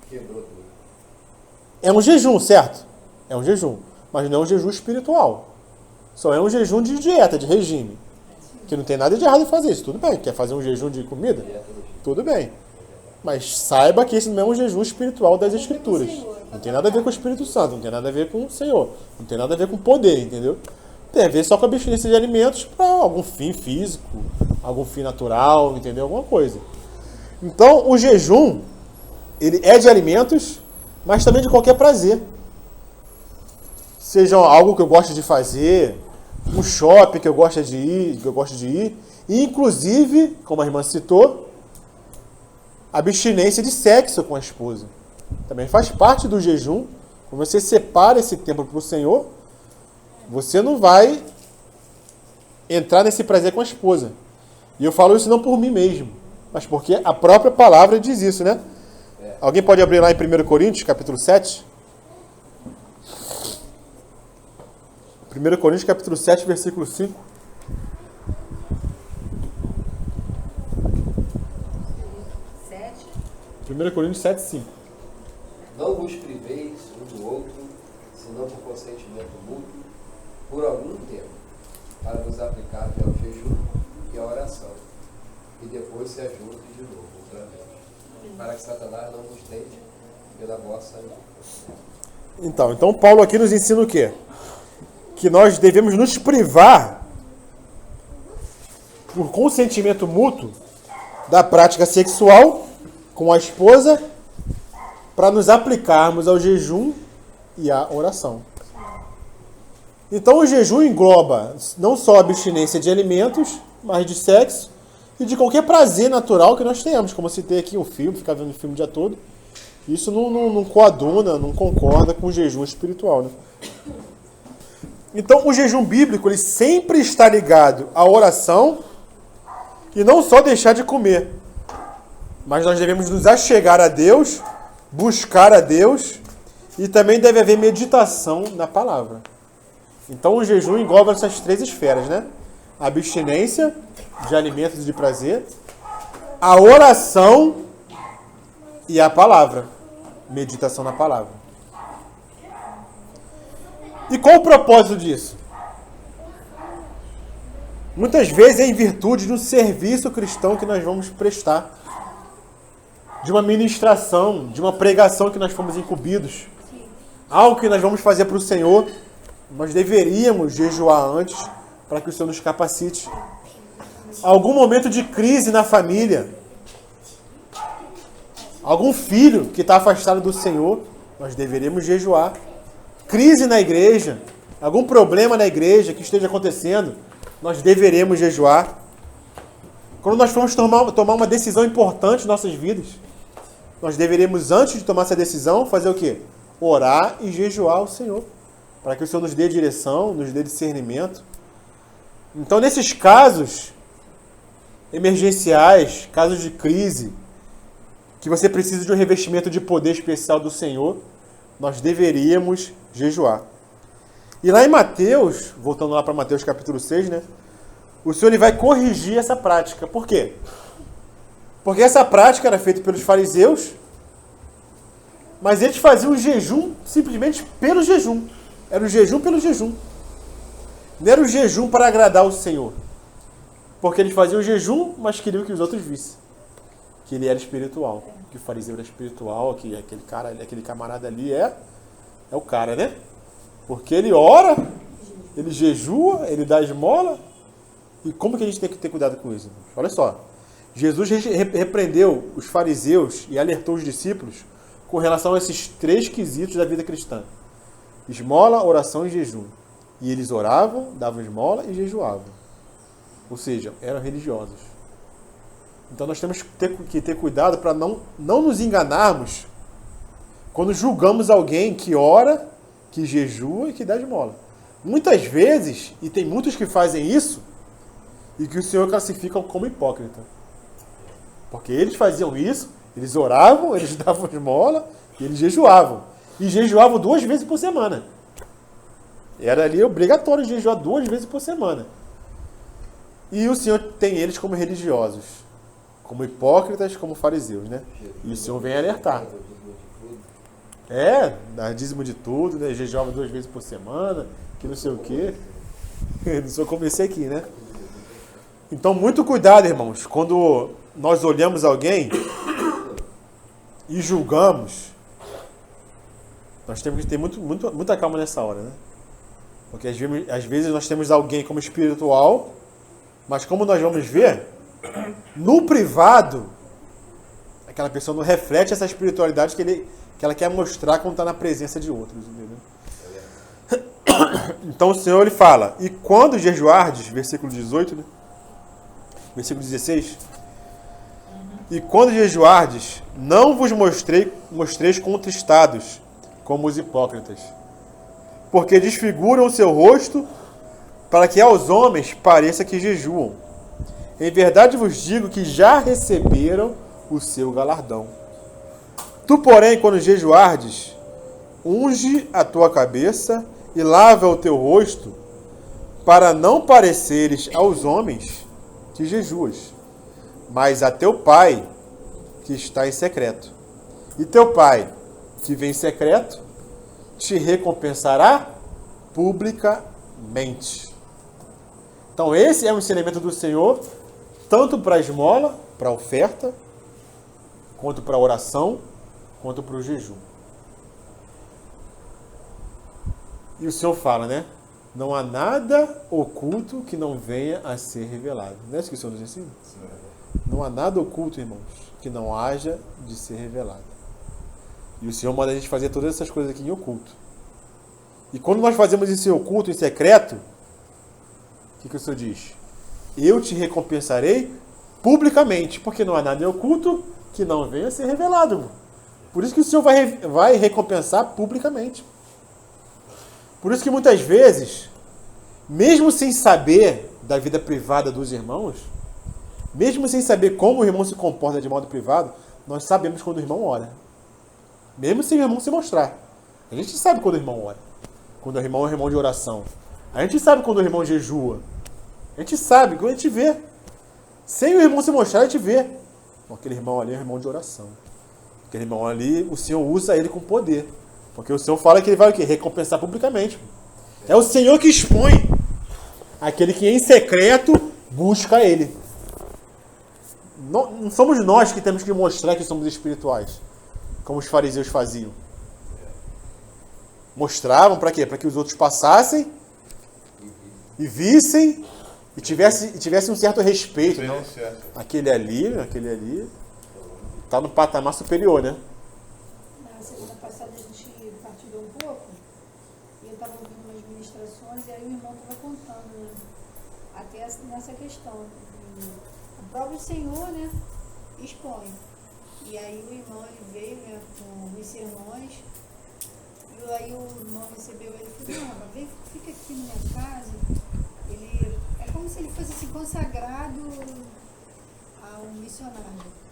Quebrou tudo. É um jejum, certo? É um jejum. Mas não é um jejum espiritual. Só é um jejum de dieta, de regime. Que não tem nada de errado em fazer isso. Tudo bem. Quer fazer um jejum de comida? Tudo bem. Mas saiba que esse não é um jejum espiritual das Escrituras. Não tem nada a ver com o Espírito Santo. Não tem nada a ver com o Senhor. Não tem nada a ver com poder, entendeu? Tem a ver só com a abstinência de alimentos para algum fim físico, algum fim natural, entendeu? Alguma coisa. Então, o jejum, ele é de alimentos, mas também de qualquer prazer. Seja algo que eu gosto de fazer, um shopping que eu gosto de ir, e inclusive, como a irmã citou, abstinência de sexo com a esposa. Também faz parte do jejum. Quando você separa esse tempo para o Senhor, você não vai entrar nesse prazer com a esposa. E eu falo isso não por mim mesmo, mas porque a própria palavra diz isso, né? Alguém pode abrir lá em 1 Coríntios, capítulo 7? 1 Coríntios, capítulo 7, versículo 5. 1 Coríntios 7, 5. Não vos priveis um do outro, senão por consentimento mútuo, por algum tempo, para vos aplicar até o jejum e a oração, e depois se ajuntem de novo, outra vez, para que Satanás não vos tente pela vossa iniquidade. Então Paulo aqui nos ensina o quê? Que nós devemos nos privar, por consentimento mútuo, da prática sexual com a esposa, para nos aplicarmos ao jejum e à oração. Então o jejum engloba não só a abstinência de alimentos, mas de sexo e de qualquer prazer natural que nós tenhamos, como eu citei aqui um filme, ficar vendo filme o dia todo. Isso não coaduna, não concorda com o jejum espiritual, né? Então o jejum bíblico ele sempre está ligado à oração e não só deixar de comer, mas nós devemos nos achegar a Deus, buscar a Deus e também deve haver meditação na palavra. Então o jejum engloba essas três esferas, né? A abstinência de alimentos e de prazer, a oração e a palavra. Meditação na palavra. E qual o propósito disso? Muitas vezes é em virtude de um serviço cristão que nós vamos prestar, de uma ministração, de uma pregação que nós fomos incumbidos, algo que nós vamos fazer para o Senhor. Nós deveríamos jejuar antes para que o Senhor nos capacite. Algum momento de crise na família, algum filho que está afastado do Senhor, nós deveríamos jejuar. Crise na igreja, algum problema na igreja que esteja acontecendo, nós deveremos jejuar. Quando nós formos tomar uma decisão importante em nossas vidas, nós deveremos, antes de tomar essa decisão, fazer o quê? Orar e jejuar ao Senhor, para que o Senhor nos dê direção, nos dê discernimento. Então, nesses casos emergenciais, casos de crise, que você precisa de um revestimento de poder especial do Senhor, nós deveríamos jejuar. E lá em Mateus, voltando lá para Mateus capítulo 6, né? O Senhor ele vai corrigir essa prática. Por quê? Porque essa prática era feita pelos fariseus, mas eles faziam o jejum simplesmente pelo jejum. Era o jejum pelo jejum. Não era o jejum para agradar o Senhor. Porque eles faziam o jejum, mas queriam que os outros vissem que ele era espiritual. Que o fariseu era espiritual, que aquele camarada ali é o cara, né? Porque ele ora, ele jejua, ele dá esmola. E como que a gente tem que ter cuidado com isso? Olha só. Jesus repreendeu os fariseus e alertou os discípulos com relação a esses três quesitos da vida cristã: esmola, oração e jejum. E eles oravam, davam esmola e jejuavam. Ou seja, eram religiosos. Então nós temos que ter cuidado para não nos enganarmos quando julgamos alguém que ora, que jejua e que dá esmola. Muitas vezes, e tem muitos que fazem isso, e que o Senhor classifica como hipócrita. Porque eles faziam isso, eles oravam, eles davam esmola, e eles jejuavam. E jejuavam 2 vezes por semana. Era ali obrigatório jejuar 2 vezes por semana. E o Senhor tem eles como religiosos, como hipócritas, como fariseus, né? E o Senhor vem alertar. Dá dízimo de tudo, né? Jejuava 2 vezes por semana, que não sei o quê. Não só comecei aqui, né? Então, muito cuidado, irmãos, quando nós olhamos alguém e julgamos, nós temos que ter muita calma nessa hora, né? Porque às vezes nós temos alguém como espiritual, mas como nós vamos ver, no privado, aquela pessoa não reflete essa espiritualidade que ela quer mostrar quando está na presença de outros, entendeu? Então o Senhor ele fala, e quando jejuardes, versículo 18, né? Versículo 16, e quando jejuardes, não vos mostreis contristados, como os hipócritas, porque desfiguram o seu rosto, para que aos homens pareça que jejuam. Em verdade vos digo que já receberam o seu galardão. Tu, porém, quando jejuardes, unge a tua cabeça e lava o teu rosto, para não pareceres aos homens que jejuas, mas a teu Pai que está em secreto. E teu Pai, que vem em secreto, te recompensará publicamente. Então esse é o ensinamento do Senhor, tanto para a esmola, para a oferta, quanto para a oração, quanto para o jejum. E o Senhor fala, né? Não há nada oculto que não venha a ser revelado. Não é isso que o Senhor nos ensina? Não há nada oculto, irmãos, que não haja de ser revelado. E o Senhor manda a gente fazer todas essas coisas aqui em oculto. E quando nós fazemos isso em oculto, em secreto, o que o Senhor diz? Eu te recompensarei publicamente, porque não há nada oculto que não venha a ser revelado. Por isso que o Senhor vai recompensar publicamente. Por isso que muitas vezes, mesmo sem saber da vida privada dos irmãos, mesmo sem saber como o irmão se comporta de modo privado, nós sabemos quando o irmão ora. Mesmo sem o irmão se mostrar. A gente sabe quando o irmão ora. Quando o irmão é um irmão de oração. A gente sabe quando o irmão jejua. A gente sabe, quando a gente vê. Sem o irmão se mostrar, a gente vê. Aquele irmão ali é um irmão de oração. Aquele irmão ali, o Senhor usa ele com poder. Porque o Senhor fala que ele vai o quê? Recompensar publicamente. É o Senhor que expõe. Aquele que em secreto busca ele. Não somos nós que temos que mostrar que somos espirituais. Como os fariseus faziam. Mostravam para quê? Para que os outros passassem e vissem e tivesse um certo respeito. Não? Aquele ali está no patamar superior, né? Na semana passada a gente partilhou um pouco e eu estava ouvindo umas ministrações e aí o irmão estava contando, né? Até nessa questão. O próprio Senhor, né, expõe. E aí o irmão ele veio, né, com os sermões. E aí o irmão recebeu ele e falou, não, vem, fica aqui na minha casa. Ele, é como se ele fosse assim, consagrado a um missionário.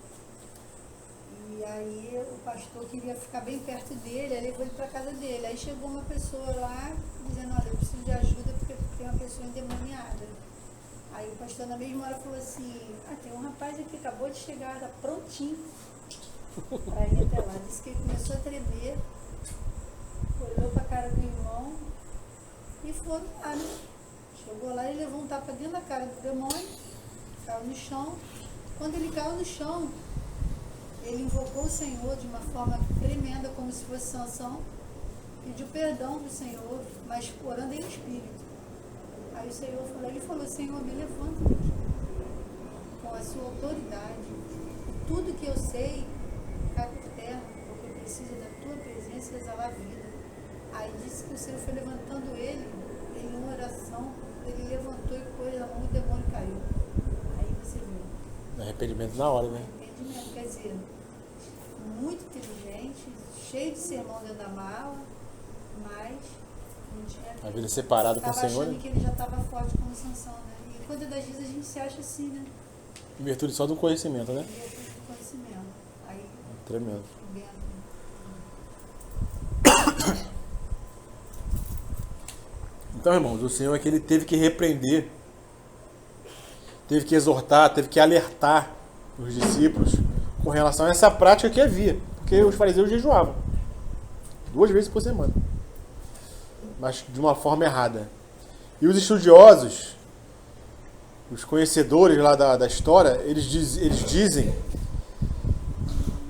E aí o pastor queria ficar bem perto dele, aí levou ele para casa dele. Aí chegou uma pessoa lá dizendo, olha, eu preciso de ajuda porque tem uma pessoa endemoniada. Aí o pastor na mesma hora falou assim, tem um rapaz aqui, acabou de chegar, tá prontinho para ir até lá. Disse que ele começou a tremer, olhou para a cara do irmão e foi lá, né? Chegou lá e levou um tapa dentro da cara do demônio, caiu no chão. Quando ele caiu no chão, ele invocou o Senhor de uma forma tremenda, como se fosse Sansão, pediu perdão do Senhor, mas orando em espírito. Aí o Senhor falou, ele falou, Senhor, me levanta daqui, com a sua autoridade. Tudo que eu sei cai por terra, porque eu preciso da tua presença e exalar a vida. Aí disse que o Senhor foi levantando ele em oração, ele levantou e pôs a mão e o demônio caiu. Aí você viu. Arrependimento na hora, né? Arrependimento, quer dizer, muito inteligente, cheio de sermão dentro da mala, mas não tinha A vida separada com o Estava Senhor, achando né? que ele já estava forte como Sansão, né? E quando das vezes a gente se acha assim, né? Em virtude só do conhecimento, né? Em virtude do conhecimento. Aí, Tremendo. dentro. Então, irmãos, o Senhor é que ele teve que repreender, teve que exortar, teve que alertar os discípulos com relação a essa prática que havia. Porque os fariseus jejuavam 2 vezes por semana, mas de uma forma errada. E os estudiosos, os conhecedores lá da história, eles dizem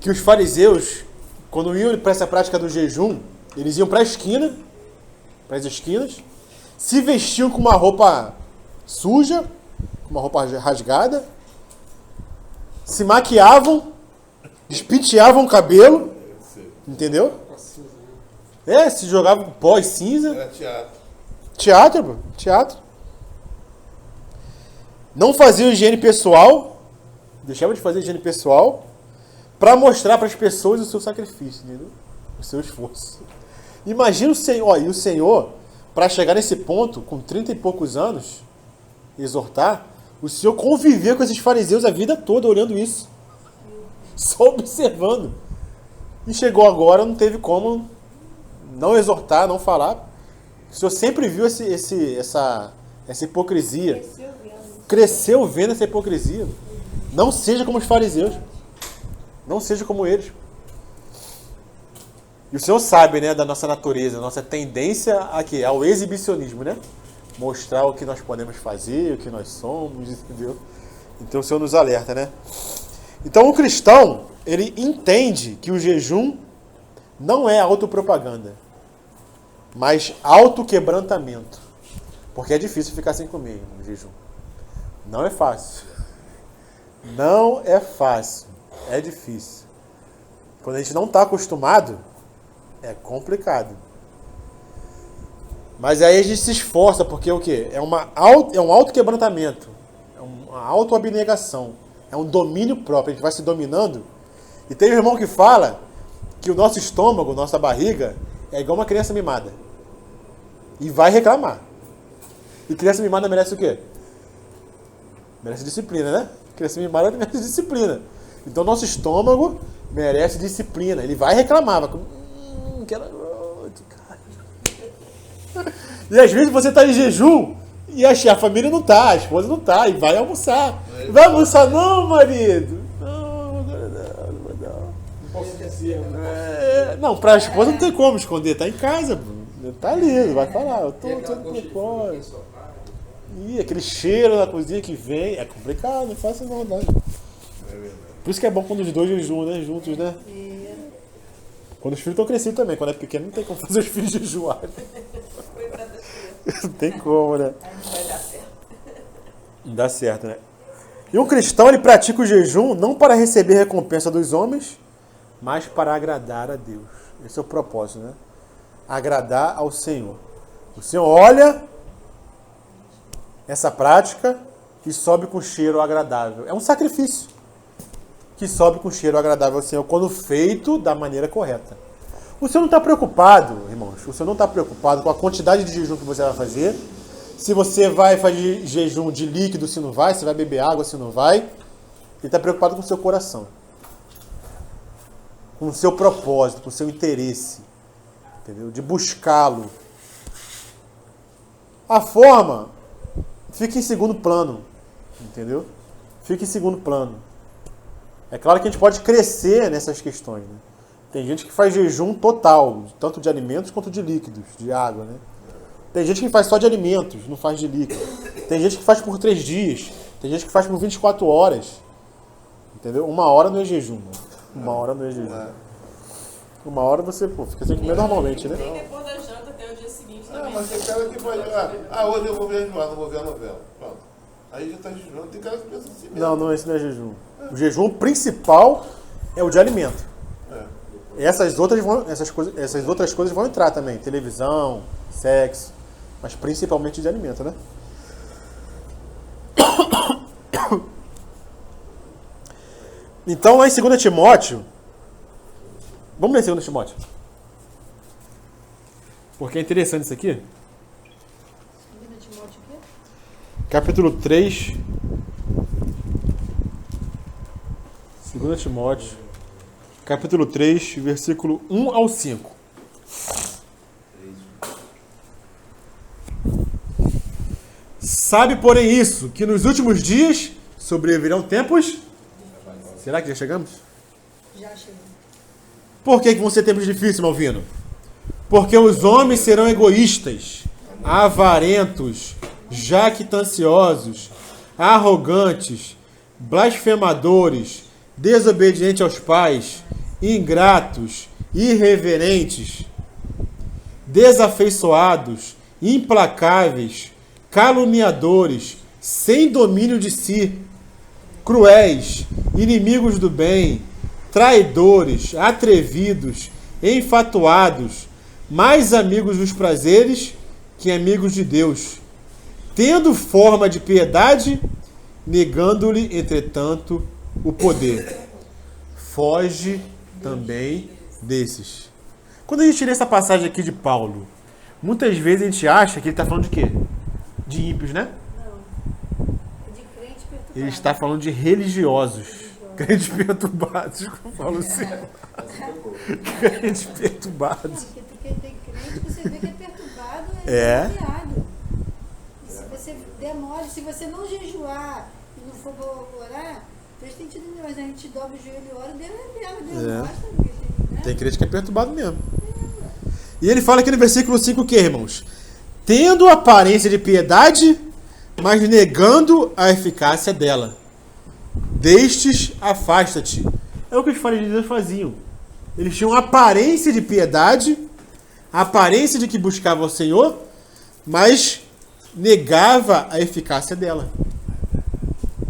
que os fariseus, quando iam para essa prática do jejum, eles iam para a esquina, para as esquinas, se vestiam com uma roupa suja, com uma roupa rasgada, se maquiavam, despenteavam o cabelo, entendeu? Se jogavam pó e cinza. Era teatro. Teatro, pô, teatro. Não faziam higiene pessoal, deixavam de fazer higiene pessoal, para mostrar para as pessoas o seu sacrifício, entendeu? O seu esforço. Imagina o Senhor, e o Senhor, para chegar nesse ponto, com 30 e poucos anos, exortar, o Senhor conviveu com esses fariseus a vida toda olhando isso. Só observando. E chegou agora, não teve como não exortar, não falar. O Senhor sempre viu essa hipocrisia. Cresceu vendo essa hipocrisia. Não seja como os fariseus. Não seja como eles. E o Senhor sabe, né, da nossa natureza, da nossa tendência aqui, ao exibicionismo, né? Mostrar o que nós podemos fazer, o que nós somos, entendeu? Então o Senhor nos alerta, né? Então o cristão, ele entende que o jejum não é autopropaganda, mas autoquebrantamento. Porque é difícil ficar sem comer no jejum. Não é fácil. Não é fácil. É difícil. Quando a gente não está acostumado, é complicado. Mas aí a gente se esforça, porque o quê? É um autoquebrantamento. É uma autoabnegação. É um domínio próprio. A gente vai se dominando. E tem um irmão que fala que o nosso estômago, nossa barriga, é igual uma criança mimada. E vai reclamar. E criança mimada merece o quê? Merece disciplina, né? Criança mimada merece disciplina. Então nosso estômago merece disciplina. Ele vai reclamar. Vai... E às vezes você está em jejum e a família não está, a esposa não está, e vai almoçar. Vai almoçar, não, marido. Não. Não posso esquecer. Não, para a esposa não tem como esconder, está em casa. Tá ali, vai falar. Eu tô propósito. E aquele cheiro na cozinha que vem, é complicado, não faça não, não. Por isso que é bom quando os dois jejuam, né? Juntos, né? Quando os filhos estão crescidos também, quando é pequeno não tem como fazer os filhos jejuarem. Não tem como, né? Vai dar certo. Não dá certo, né? E um cristão, ele pratica o jejum não para receber recompensa dos homens, mas para agradar a Deus. Esse é o propósito, né? Agradar ao Senhor. O Senhor olha essa prática e sobe com cheiro agradável. É um sacrifício que sobe com cheiro agradável ao Senhor quando feito da maneira correta. O Senhor não está preocupado, irmãos, o Senhor não está preocupado com a quantidade de jejum que você vai fazer, se você vai fazer jejum de líquido, se não vai, se vai beber água, se não vai. Ele está preocupado com o seu coração, com o seu propósito, com o seu interesse, entendeu? De buscá-lo. A forma fica em segundo plano, entendeu? Fica em segundo plano. É claro que a gente pode crescer nessas questões, né? Tem gente que faz jejum total, tanto de alimentos quanto de líquidos, de água, né? Tem gente que faz só de alimentos, não faz de líquido. Tem gente que faz por 3 dias, tem gente que faz por 24 horas. Entendeu? 1 hora não é jejum, né? 1 hora não é jejum. 1 hora você, fica sem comer normalmente, né? Nem depois da janta até o dia seguinte também. Mas tem cara que pode. Hoje eu vou jejuar, não vou ver a novela. Pronto. Aí já está jejuando. Tem cara que pensa assim mesmo. Não, esse não é jejum. O jejum principal é o de alimento. Essas outras coisas vão entrar também. Televisão, sexo, mas principalmente de alimento, né? Então, lá em 2 Timóteo, vamos ler 2 Timóteo. Porque é interessante isso aqui. capítulo 3, 2 Timóteo, capítulo 3, versículo 1 ao 5. Sabe, porém, isso, que nos últimos dias sobrevirão tempos... Será que já chegamos? Já chegou. Por que vão ser tempos difíceis, Malvino? Porque os homens serão egoístas, avarentos, jactanciosos, arrogantes, blasfemadores, desobedientes aos pais, ingratos, irreverentes, desafeiçoados, implacáveis, caluniadores, sem domínio de si, cruéis, inimigos do bem, traidores, atrevidos, enfatuados, mais amigos dos prazeres que amigos de Deus, tendo forma de piedade, negando-lhe, entretanto, o poder. Foge também desses. Quando a gente lê essa passagem aqui de Paulo, muitas vezes a gente acha que ele está falando de quê? De ímpios, né? Não. É de crente perturbado. Ele está falando de religiosos. Crentes perturbados, como eu falo assim. Crentes perturbados. Porque tem crente que você vê que é perturbado, É. desviado. E se você demora, se você não jejuar e não for orar, Deus tem tido milagres. A gente dobra o joelho e ora, Deus revela, Deus É. mostra. Né? Tem crente que é perturbado mesmo. E ele fala aqui no versículo 5 o que, irmãos? Tendo aparência de piedade, mas negando a eficácia dela. Destes, afasta-te. É o que os fariseus faziam. Eles tinham aparência de piedade, a aparência de que buscavam o Senhor, mas negava a eficácia dela.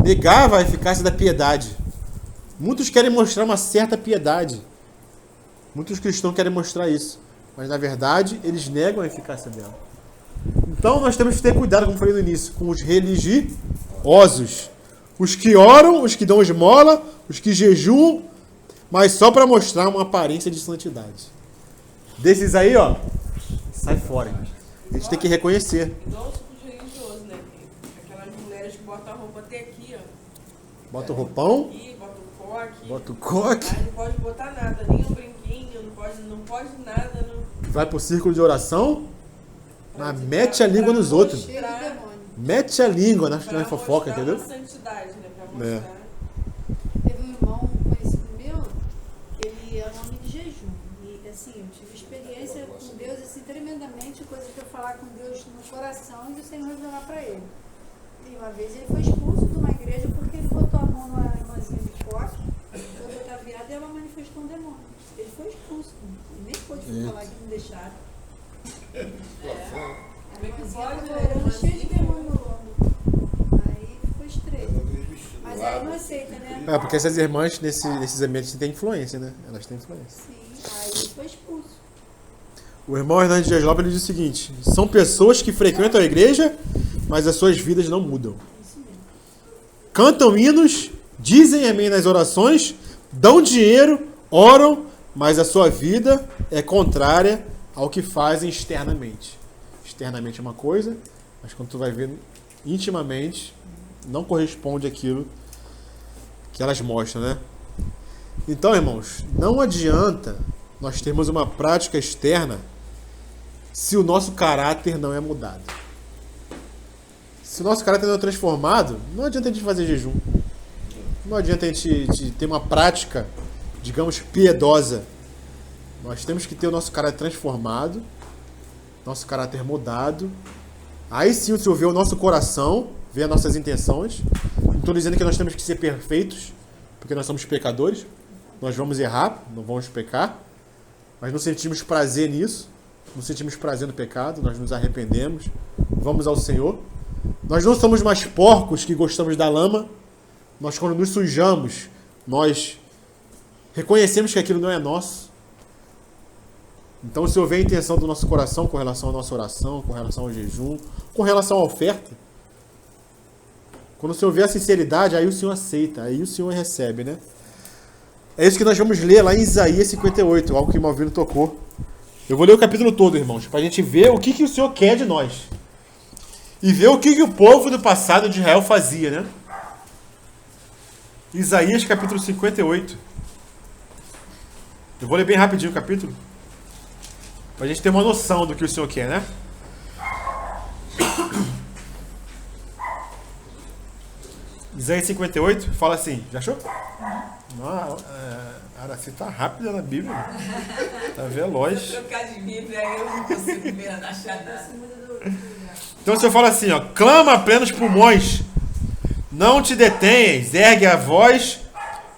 Negava a eficácia da piedade. Muitos querem mostrar uma certa piedade. Muitos cristãos querem mostrar isso. Mas, na verdade, eles negam a eficácia dela. Então, nós temos que ter cuidado, como falei no início, com os religiosos. Os que oram, os que dão esmola, os que jejuam, mas só para mostrar uma aparência de santidade. Desses aí, ó, sai fora. A gente tem que reconhecer. Igual os religiosos, né? Aquelas mulheres que botam a roupa até aqui, ó. Bota o roupão, Aqui, bota o coque. bota o coque, Aí não pode botar nada, nem um brinquinho, não pode nada. Não... vai pro círculo de oração, mas mete a língua nos outros. Cheio de demônio. Mete a língua na Pra fofoca, mostrar entendeu? uma santidade, né? Pra É. mostrar. Teve um irmão conhecido meu, que ele é um homem de jejum. E assim, eu tive experiência com Deus, assim, tremendamente, coisas que eu falar com Deus no coração e o Senhor revelar para ele. E uma vez ele foi expulso de uma igreja porque ele botou a mão numa irmãzinha de coque, toda ataviada, e ela manifestou um demônio. Ele foi expulso. Ele nem pôde falar que não deixaram. A Como é que irmãzinha pode, estava né? orando cheia de demônio no lombo. Aí ficou estreito. Mas aí não aceita, né? É, porque essas irmãs nesses ambientes têm influência, né? Elas têm influência. Sim, aí ele foi expulso. O irmão Hernandes Dias Lopes diz o seguinte: são pessoas que frequentam a igreja, mas as suas vidas não mudam. Isso mesmo. Cantam hinos, dizem amém nas orações, dão dinheiro, oram, mas a sua vida é contrária ao que fazem externamente. Externamente é uma coisa, mas quando tu vai ver intimamente, não corresponde àquilo que elas mostram, né? Então, irmãos, não adianta nós termos uma prática externa se o nosso caráter não é mudado. Se o nosso caráter não é transformado, não adianta a gente fazer jejum. Não adianta a gente ter uma prática, digamos, piedosa. Nós temos que ter o nosso caráter transformado, nosso caráter mudado. Aí sim o Senhor vê o nosso coração, vê as nossas intenções. Não estou dizendo que nós temos que ser perfeitos, porque nós somos pecadores. Nós vamos errar, não vamos pecar. Mas não sentimos prazer nisso. Não sentimos prazer no pecado, nós nos arrependemos. Vamos ao Senhor. Nós não somos mais porcos que gostamos da lama. Nós, quando nos sujamos, nós reconhecemos que aquilo não é nosso. Então, se houver a intenção do nosso coração com relação à nossa oração, com relação ao jejum, com relação à oferta, quando o Senhor vê a sinceridade, aí o Senhor aceita, aí o Senhor recebe, né? É isso que nós vamos ler lá em Isaías 58, algo que o Malvino tocou. Eu vou ler o capítulo todo, irmãos, para a gente ver o que o Senhor quer de nós. e ver o que o povo do passado de Israel fazia, né? Isaías capítulo 58. Eu vou ler bem rapidinho o capítulo, para a gente ter uma noção do que o Senhor quer, né? Isaías 58 fala assim, já achou? Araci tá rápida na Bíblia. Tá veloz. Se eu trocar de Bíblia, eu não consigo ver achar nada. Então o Senhor fala assim, ó, clama a plenos pulmões, não te detenhas, ergue a voz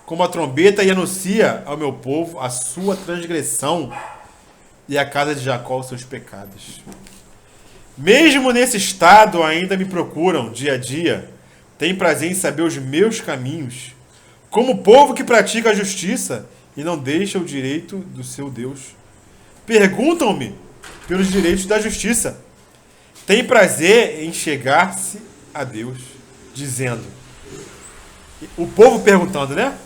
como a trombeta e anuncia ao meu povo a sua transgressão e à casa de Jacó os seus pecados. Mesmo nesse estado ainda me procuram dia a dia, têm prazer em saber os meus caminhos, como povo que pratica a justiça e não deixa o direito do seu Deus. Perguntam-me pelos direitos da justiça. Tem prazer em chegar-se a Deus, dizendo, o povo perguntando, né?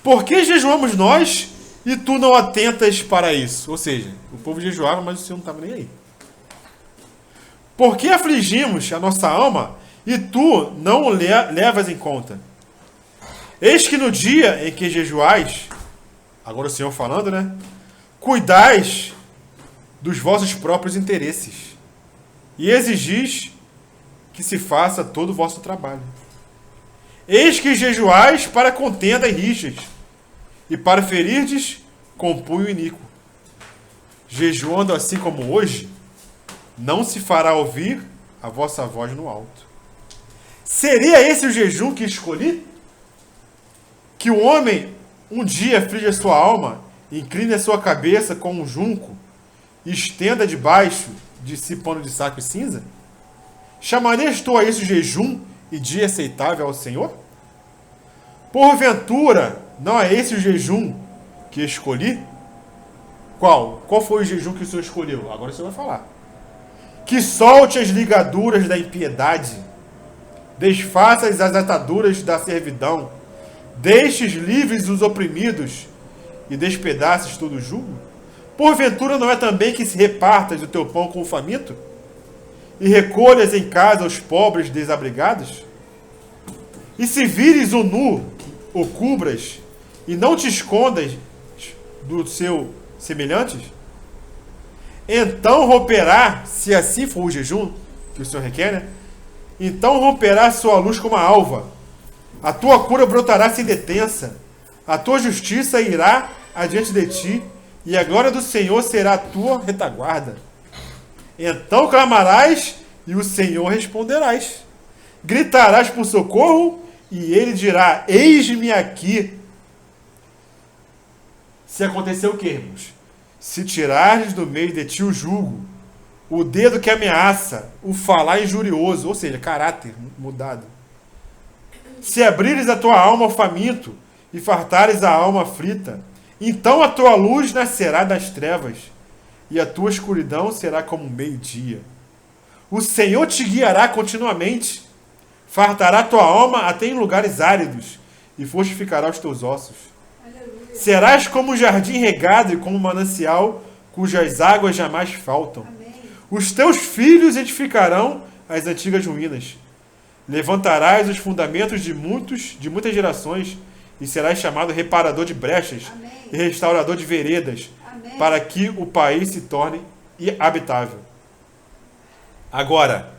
Por que jejuamos nós e tu não atentas para isso? Ou seja, o povo jejuava, mas o Senhor não estava nem aí. Por que afligimos a nossa alma e tu não o levas em conta? Eis que no dia em que jejuais, agora o Senhor falando, né? Cuidais dos vossos próprios interesses e exigis que se faça todo o vosso trabalho. Eis que jejuais para contenda e rixas, e para ferirdes com punho iníquo. Jejuando assim como hoje, não se fará ouvir a vossa voz no alto. Seria esse o jejum que escolhi? Que o homem um dia aflige a sua alma, incline a sua cabeça como um junco, e estenda debaixo de si pano de saco e cinza? Chamarias tu a isso jejum e dia aceitável ao Senhor? Porventura, não é esse o jejum que escolhi? Qual? Qual foi o jejum que o Senhor escolheu? Agora o Senhor vai falar. Que solte as ligaduras da impiedade, desfaças as ataduras da servidão, deixes livres os oprimidos e despedaces todo o jugo? Porventura não é também que se repartas o teu pão com o faminto? E recolhas em casa os pobres desabrigados? E se vires o nu, o cubras, e não te escondas do seu semelhantes? Então romperá, se assim for o jejum que o Senhor requer, né? Então romperá a sua luz como a alva, a tua cura brotará sem detença, a tua justiça irá adiante de ti, e a glória do Senhor será a tua retaguarda. Então clamarás, e o Senhor responderás. Gritarás por socorro, e ele dirá, eis-me aqui. Se acontecer o que, irmãos? Se tirares do meio de ti o jugo, o dedo que ameaça, o falar injurioso, ou seja, caráter mudado. Se abrires a tua alma ao faminto, e fartares a alma aflita, então a tua luz nascerá das trevas, e a tua escuridão será como meio-dia. O Senhor te guiará continuamente, fartará a tua alma até em lugares áridos, e fortificará os teus ossos. Aleluia. Serás como um jardim regado e como um manancial, cujas águas jamais faltam. Amém. Os teus filhos edificarão as antigas ruínas. Levantarás os fundamentos de muitas gerações, e serás chamado reparador de brechas. Amém. E restaurador de veredas, Amém. para que o país se torne habitável. Agora,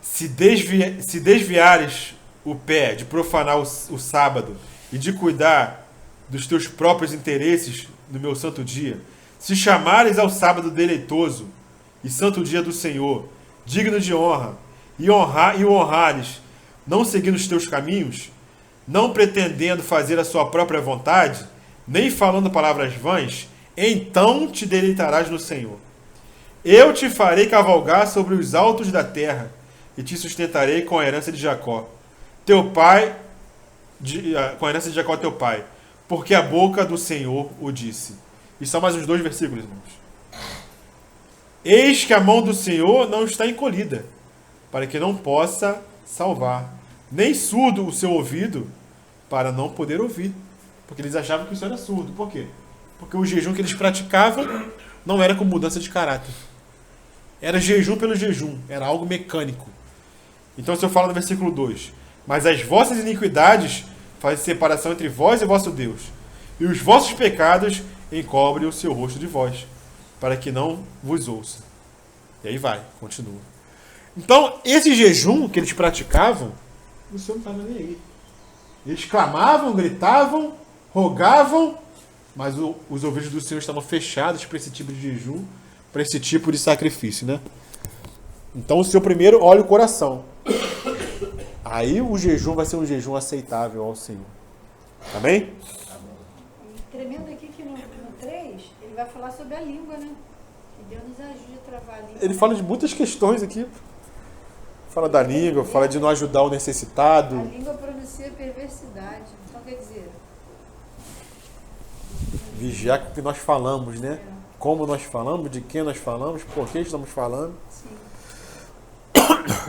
se desviares o pé de profanar o sábado e de cuidar dos teus próprios interesses no meu santo dia, se chamares ao sábado deleitoso e santo dia do Senhor, digno de honra, e o honrares, não seguindo os teus caminhos, não pretendendo fazer a sua própria vontade, nem falando palavras vãs, então te deleitarás no Senhor. Eu te farei cavalgar sobre os altos da terra, e te sustentarei com a herança de Jacó, teu pai, com a herança de Jacó teu pai, porque a boca do Senhor o disse. E só mais uns 2 versículos, irmãos. Eis que a mão do Senhor não está encolhida, para que não possa salvar, nem surdo o seu ouvido, para não poder ouvir. Porque eles achavam que isso era surdo. Por quê? Porque o jejum que eles praticavam não era com mudança de caráter. Era jejum pelo jejum. Era algo mecânico. Então o Senhor fala no versículo 2: mas as vossas iniquidades fazem separação entre vós e vosso Deus, e os vossos pecados encobrem o seu rosto de vós, para que não vos ouça. E aí vai, continua. Então, esse jejum que eles praticavam, o Senhor não estava nem aí. Eles clamavam, gritavam, rogavam, mas os ouvidos do Senhor estavam fechados para esse tipo de jejum, para esse tipo de sacrifício, né? Então o Senhor primeiro olha o coração. Aí o jejum vai ser um jejum aceitável ao Senhor. Amém? E tremendo aqui que no 3, ele vai falar sobre a língua, né? Que Deus nos ajude a travar a língua. Ele fala de muitas questões aqui. Fala da língua, fala de não ajudar o necessitado. A língua pronuncia perversidade. Então quer dizer... Vigiar com o que nós falamos, né? Como nós falamos, de quem nós falamos, por que estamos falando. Sim.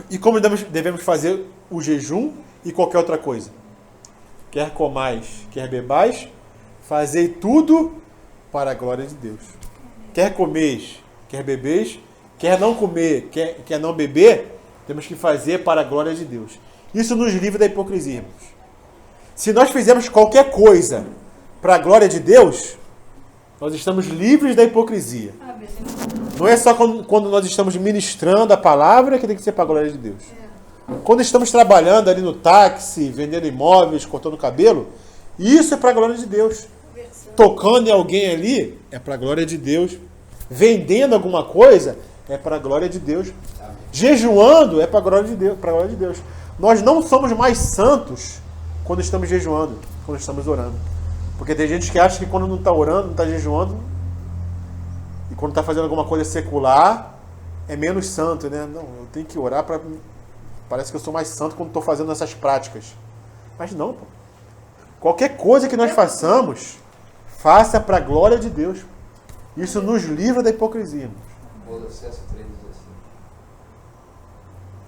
E como devemos fazer o jejum e qualquer outra coisa. Quer comais, quer bebais, fazei tudo para a glória de Deus. Quer comeis, quer bebeis, quer não comer, quer não beber, temos que fazer para a glória de Deus. Isso nos livra da hipocrisia, irmãos. Se nós fizermos qualquer coisa para a glória de Deus, nós estamos livres da hipocrisia. Não é só quando nós estamos ministrando a palavra que tem que ser para a glória de Deus. Quando estamos trabalhando ali no táxi, vendendo imóveis, cortando cabelo, isso é para a glória de Deus. Tocando em alguém ali, é para a glória de Deus. Vendendo alguma coisa, é para a glória de Deus. Jejuando, é para a glória de Deus, para a glória de Deus. Nós não somos mais santos quando estamos jejuando, quando estamos orando. Porque tem gente que acha que quando não está orando, não está jejuando, e quando está fazendo alguma coisa secular, é menos santo, né? Não, eu tenho que orar para... Parece que eu sou mais santo quando estou fazendo essas práticas. Mas não, pô. Qualquer coisa que nós façamos, faça para a glória de Deus. Isso nos livra da hipocrisia, irmãos. Colossenses 3 diz assim: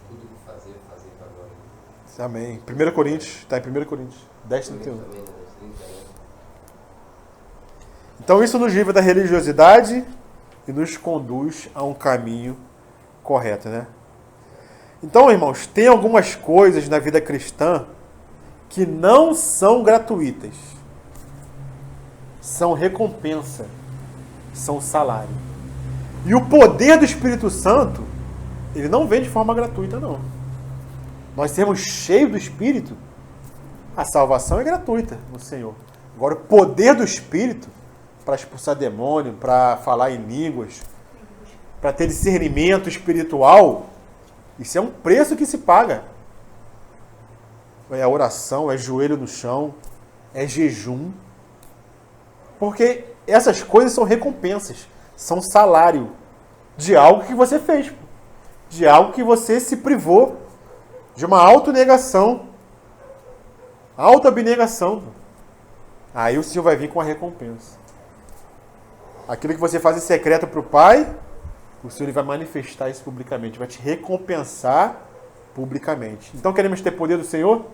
tudo que fazer para a glória de Deus. Amém. 1 Coríntios, está em 1 Coríntios 10:31. Então isso nos livra da religiosidade e nos conduz a um caminho correto, né? Então, irmãos, tem algumas coisas na vida cristã que não são gratuitas. São recompensa, são salário. E o poder do Espírito Santo, ele não vem de forma gratuita, não. Nós sermos cheios do Espírito, a salvação é gratuita no Senhor. Agora, o poder do Espírito, para expulsar demônio, para falar em línguas, para ter discernimento espiritual, isso é um preço que se paga. É oração, é joelho no chão, é jejum. Porque essas coisas são recompensas, são salário de algo que você fez, de algo que você se privou, de uma autonegação, autoabnegação. Aí o Senhor vai vir com a recompensa. Aquilo que você faz em secreto para o Pai, o Senhor vai manifestar isso publicamente, vai te recompensar publicamente. Então queremos ter poder do Senhor?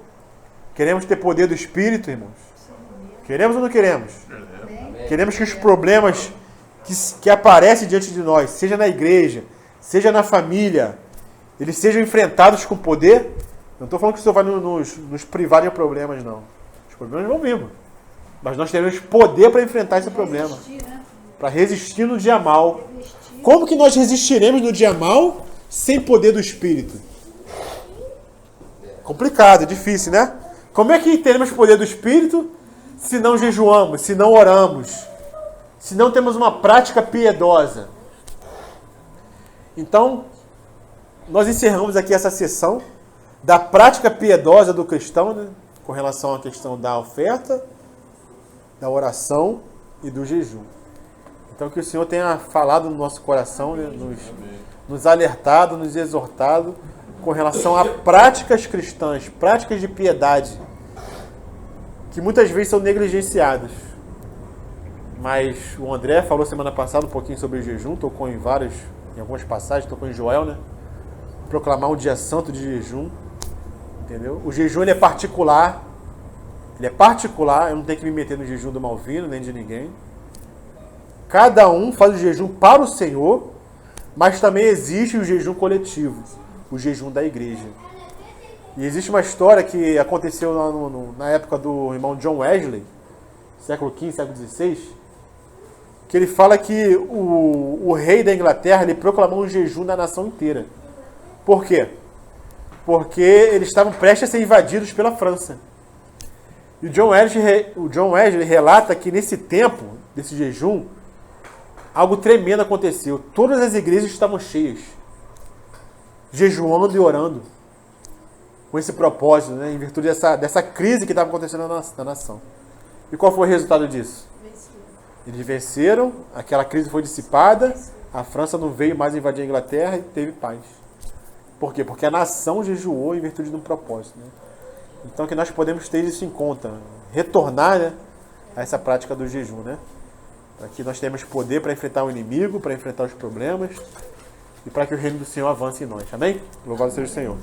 Queremos ter poder do Espírito, irmãos? Queremos ou não queremos? Queremos que os problemas que aparecem diante de nós, seja na igreja, seja na família, eles sejam enfrentados com poder? Não estou falando que o Senhor vai nos privar de problemas, não. Os problemas vão vir, mas nós teremos poder para enfrentar esse problema. Para resistir no dia mal. Como que nós resistiremos no dia mal sem poder do Espírito? Complicado, é difícil, né? Como é que teremos poder do Espírito se não jejuamos, se não oramos, se não temos uma prática piedosa? Então, nós encerramos aqui essa sessão da prática piedosa do cristão, né? Com relação à questão da oferta, da oração e do jejum. Então que o Senhor tenha falado no nosso coração, né? nos alertado, nos exortado com relação a práticas cristãs, práticas de piedade, que muitas vezes são negligenciadas. Mas o André falou semana passada um pouquinho sobre o jejum, tocou em algumas passagens, tocou em Joel, né? Proclamar um dia santo de jejum, entendeu? O jejum ele é particular, eu não tenho que me meter no jejum do Malvino, nem de ninguém. Cada um faz o jejum para o Senhor, mas também existe o jejum coletivo, o jejum da igreja. E existe uma história que aconteceu lá na época do irmão John Wesley, século XV, século XVI, que ele fala que o rei da Inglaterra ele proclamou um jejum da nação inteira. Por quê? Porque eles estavam prestes a ser invadidos pela França. E o John Wesley relata que nesse tempo, desse jejum, algo tremendo aconteceu. Todas as igrejas estavam cheias, jejuando e orando, com esse propósito, né, em virtude dessa crise que estava acontecendo na nação. E qual foi o resultado disso? Eles venceram, aquela crise foi dissipada, a França não veio mais invadir a Inglaterra e teve paz. Por quê? Porque a nação jejuou em virtude de um propósito. Né? Então que nós podemos ter isso em conta, retornar, né, a essa prática do jejum, né? Para que nós tenhamos poder para enfrentar o inimigo, para enfrentar os problemas e para que o reino do Senhor avance em nós. Amém? Louvado seja o Senhor.